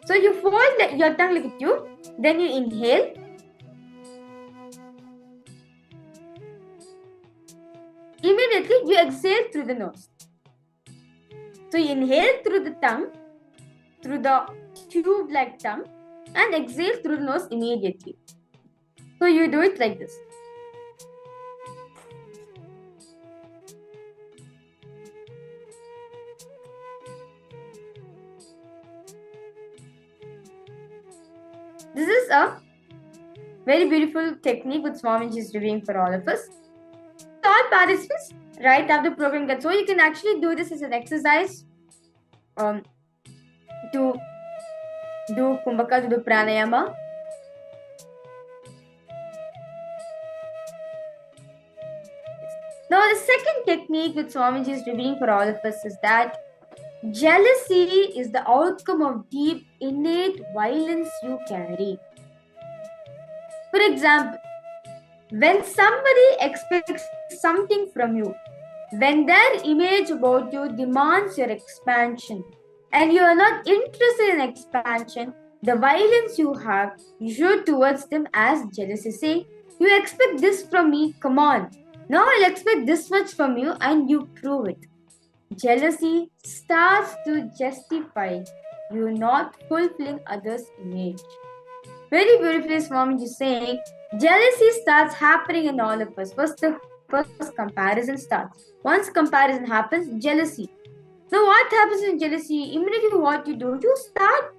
So you fold your tongue like a tube, then you inhale. Immediately you exhale through the nose. So you inhale through the tongue, through the tube-like tongue, and exhale through the nose immediately. So you do it like this. This is a very beautiful technique which Swamiji is reviewing for all of us. All participants, right after the program gets over, you can actually do this as an exercise to do kumbhaka, to do pranayama. Now the second technique which Swamiji is revealing for all of us is that jealousy is the outcome of deep innate violence you carry. For example, when somebody expects something from you, when their image about you demands your expansion and you are not interested in expansion, the violence you have, you show towards them as jealousy. Say, you expect this from me, come on. Now I'll expect this much from you and you prove it. Jealousy starts to justify you not fulfilling others' image. Very beautifully, Swamiji is saying, jealousy starts happening in all of us. First comparison starts. Once comparison happens, jealousy. Now what happens in jealousy? Immediately what you do, you start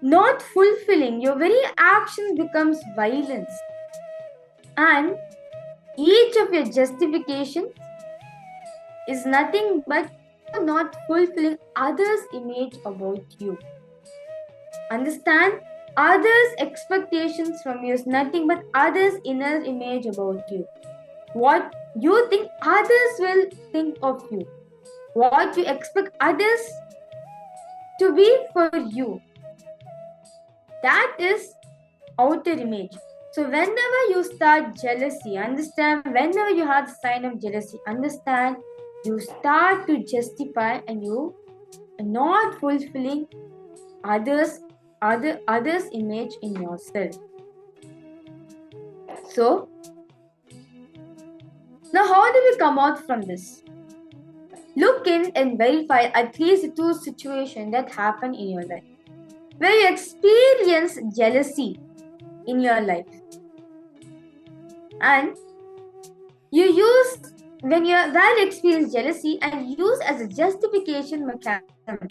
not fulfilling. Your very actions becomes violence. And each of your justifications is nothing but not fulfilling others' image about you. Understand? Others' expectations from you is nothing but others' inner image about you. What you think others will think of you. What you expect others to be for you. That is outer image. So whenever you start jealousy, understand, whenever you have the sign of jealousy, understand, you start to justify and you are not fulfilling others' image in yourself. So now how do we come out from this? Look in and verify at least the two situations that happen in your life where you experience jealousy in your life, and you use when you experience jealousy and use as a justification mechanism,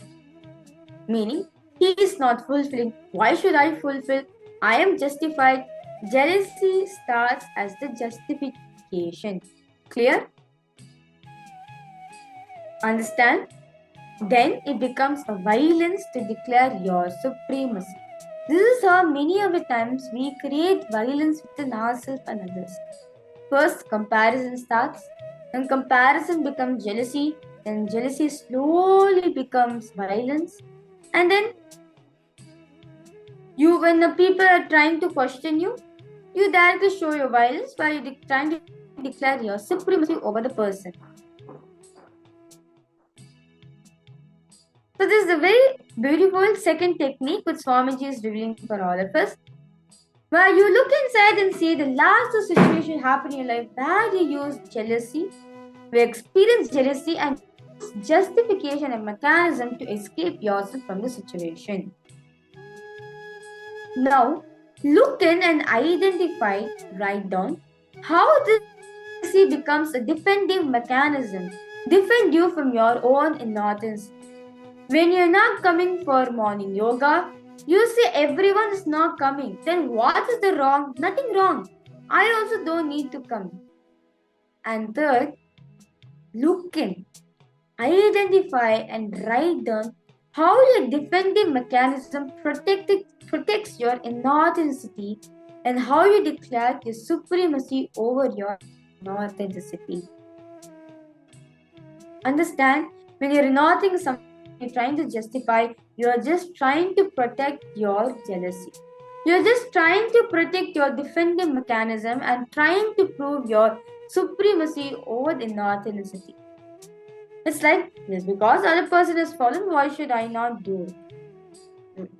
meaning he is not fulfilling, why should I fulfill, I am justified. Jealousy starts as the justification. Clear? Understand? Then it becomes a violence to declare your supremacy. This is how many of the times we create violence within ourselves and others. First, comparison starts. Then comparison becomes jealousy. Then jealousy slowly becomes violence. And then when the people are trying to question you, you directly show your violence by trying to declare your supremacy over the person. So this is a very beautiful second technique which Swamiji is revealing for all of us, where you look inside and see the last situation happen in your life where you use jealousy, you experience jealousy and justification and mechanism to escape yourself from the situation. Now, look in and identify, write down how this jealousy becomes a defensive mechanism, defend you from your own inauthenticity. When you're not coming for morning yoga, you say everyone is not coming. Then what is the wrong? Nothing wrong. I also don't need to come. And third, look in, identify and write down how your defensive mechanism protects your inauthenticity and how you declare your supremacy over your inauthenticity. Understand, when you're inauthentic something, you're trying to justify, you're just trying to protect your jealousy. You're just trying to protect your defensive mechanism and trying to prove your supremacy over the inauthenticity. It's like, just because other person is fallen, why should I not do it?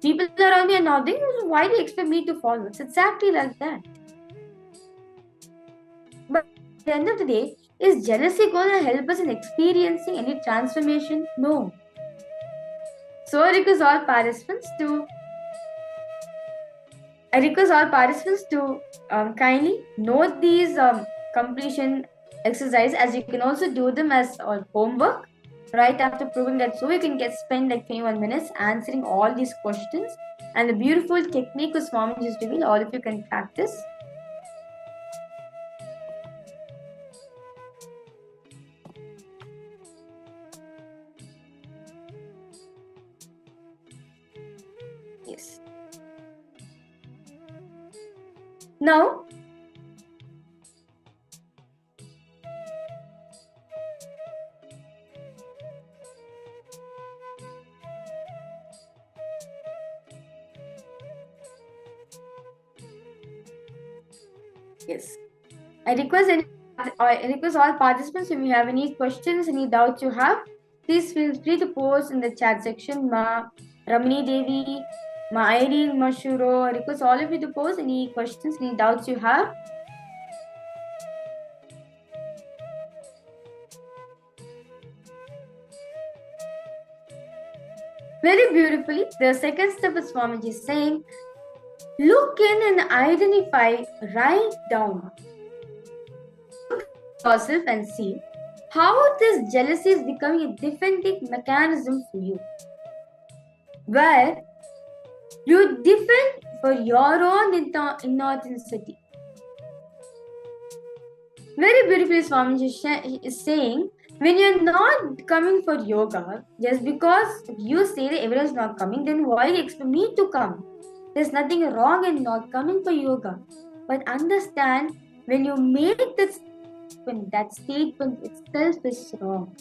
People around me are not doing it, why do you expect me to follow? It's exactly like that. But at the end of the day, is jealousy going to help us in experiencing any transformation? No. So I request all participants to kindly note these completion exercise, as you can also do them as homework right after proving that. So you can spend like 21 minutes answering all these questions, and the beautiful technique of Swami just revealed, all of you can practice. Yes. Now, yes, I request all participants, if you have any questions, any doubts you have, please feel free to post in the chat section. Ma Ramani Devi, Ma Irene Mashuro, I request all of you to post any questions, any doubts you have. Very beautifully, the second step is Swamiji is saying, look in and identify, write down yourself and see how this jealousy is becoming a defensive mechanism for you, where you defend for your own inauthenticity. Very beautifully, Swamiji is saying, when you're not coming for yoga, just because you say that everyone's not coming, then why do you expect me to come? There's nothing wrong in not coming for yoga. But understand, when you make that statement itself is wrong.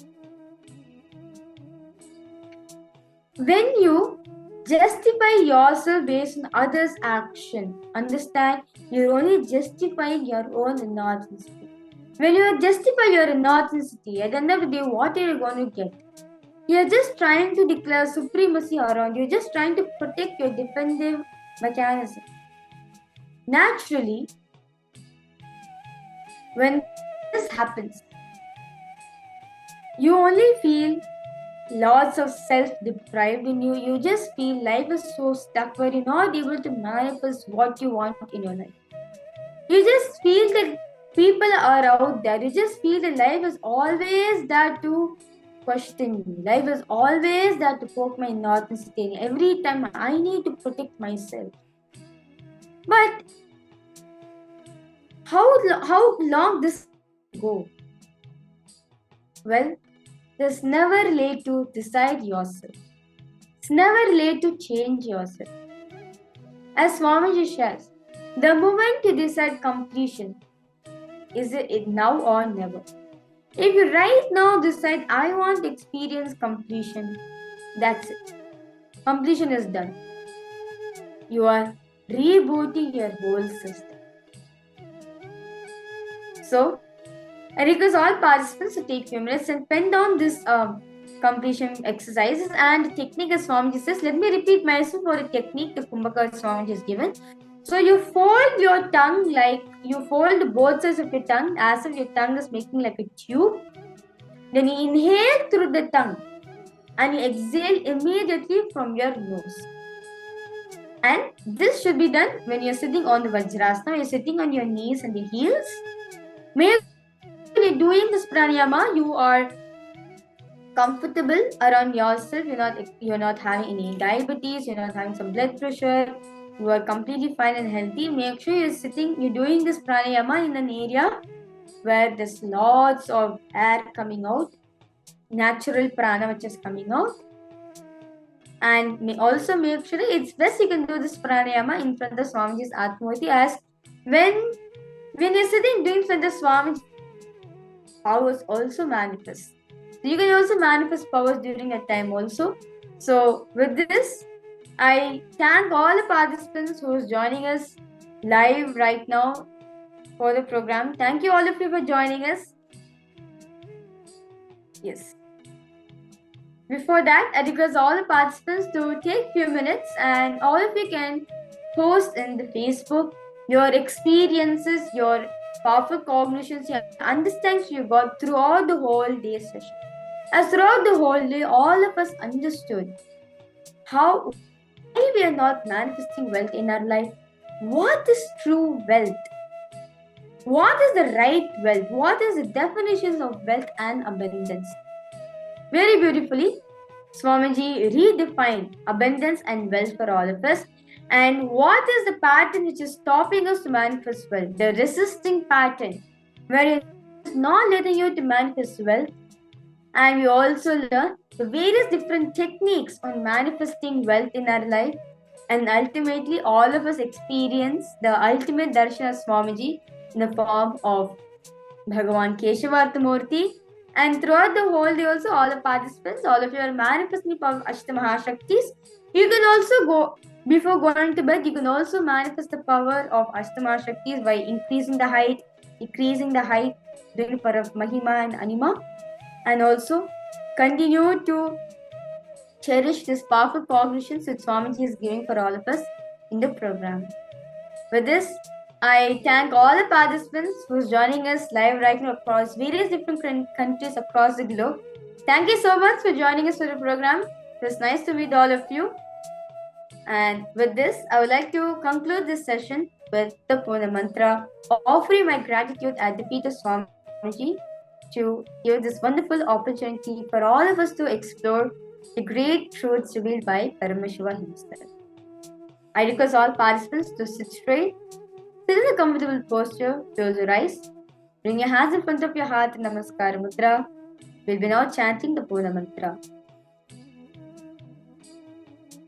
When you justify yourself based on others' action, understand, you're only justifying your own inauthenticity. When you justify your inauthenticity, at the end of the day, what are you going to get? You're just trying to declare supremacy around you. You're just trying to protect your defensive mechanism. Naturally, when this happens, you only feel lots of self-deprived in you. You just feel life is so stuck where you're not able to manifest what you want in your life. You just feel that people are out there. You just feel that life is always there to question me. Life is always there to poke my inauthenticity. Every time I need to protect myself. But how long this go? Well, it's never late to decide yourself. It's never late to change yourself. As Swamiji says, the moment you decide completion, is it now or never? If you right now decide, I want to experience completion, that's it. Completion is done. You are rebooting your whole system. So, I request all participants to take a few minutes and pen down this completion exercises and technique as Swamiji says. Let me repeat myself for the technique the Kumbhaka Swamiji has given. So you fold your tongue, like you fold both sides of your tongue as if your tongue is making like a tube. Then you inhale through the tongue and you exhale immediately from your nose. And this should be done when you're sitting on the Vajrasana, you're sitting on your knees and the heels. Maybe when you're doing this pranayama, you are comfortable around yourself. You're not having any diabetes, you're not having some blood pressure, you are completely fine and healthy. Make sure you're doing this pranayama in an area where there's lots of air coming out, natural prana which is coming out. And also make sure it's best you can do this pranayama in front of Swamiji's Atmurti, as when you're sitting doing front of Swamiji, powers also manifest. So you can also manifest powers during that time also. So with this, I thank all the participants who is joining us live right now for the program. Thank you all of you for joining us. Yes. Before that, I request all the participants to take few minutes and all of you can post in the Facebook your experiences, your powerful cognitions, your understandings you got throughout the whole day session. As throughout the whole day, all of us understood how we are not manifesting wealth in our life. What is true wealth? What is the right wealth? What is the definitions of wealth and abundance? Very beautifully, Swamiji redefined abundance and wealth for all of us. And what is the pattern which is stopping us to manifest wealth? The resisting pattern, where it's not letting you to manifest wealth. And we also learn the various different techniques on manifesting wealth in our life. And ultimately, all of us experience the ultimate darshan of Swamiji in the form of Bhagavan Keshavarthamurti. And throughout the whole day also, all the participants, all of you are manifesting the power of Ashtamahashaktis. You can also go, before going to bed, you can also manifest the power of Ashtamahashaktis by increasing the height, decreasing the height, doing the power of Mahima and Anima. And also continue to cherish this powerful cognitions which Swamiji is giving for all of us in the program. With this, I thank all the participants who's joining us live right now across various different countries across the globe. Thank you so much for joining us for the program. It was nice to meet all of you. And with this, I would like to conclude this session with the Puna Mantra, offering my gratitude at the feet of Swamiji to give this wonderful opportunity for all of us to explore the great truths revealed by Paramashiva himself. I request all participants to sit straight, sit in a comfortable posture, close your eyes, bring your hands in front of your heart in Namaskar Mudra. We'll be now chanting the Puna Mantra.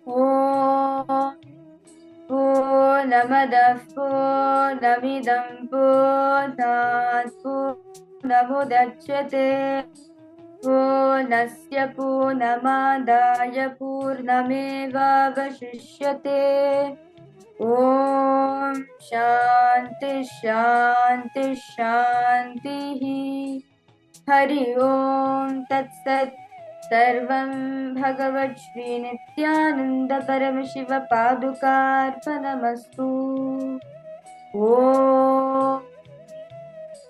Om Purnamadah Purnamidam Purnat Purnamudachyate Purnasya Purnamadaya Purnameva Vashishyate. Om Shanti Shanti Shanti. Hari Om Tat Sat. Sarvam Bhagavat Shri Nithyananda Paramashiva Padukarpanamastu. Om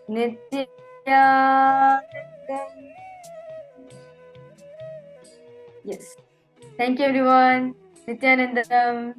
Nithyananda. Yes. Thank you everyone. Nithyanandam.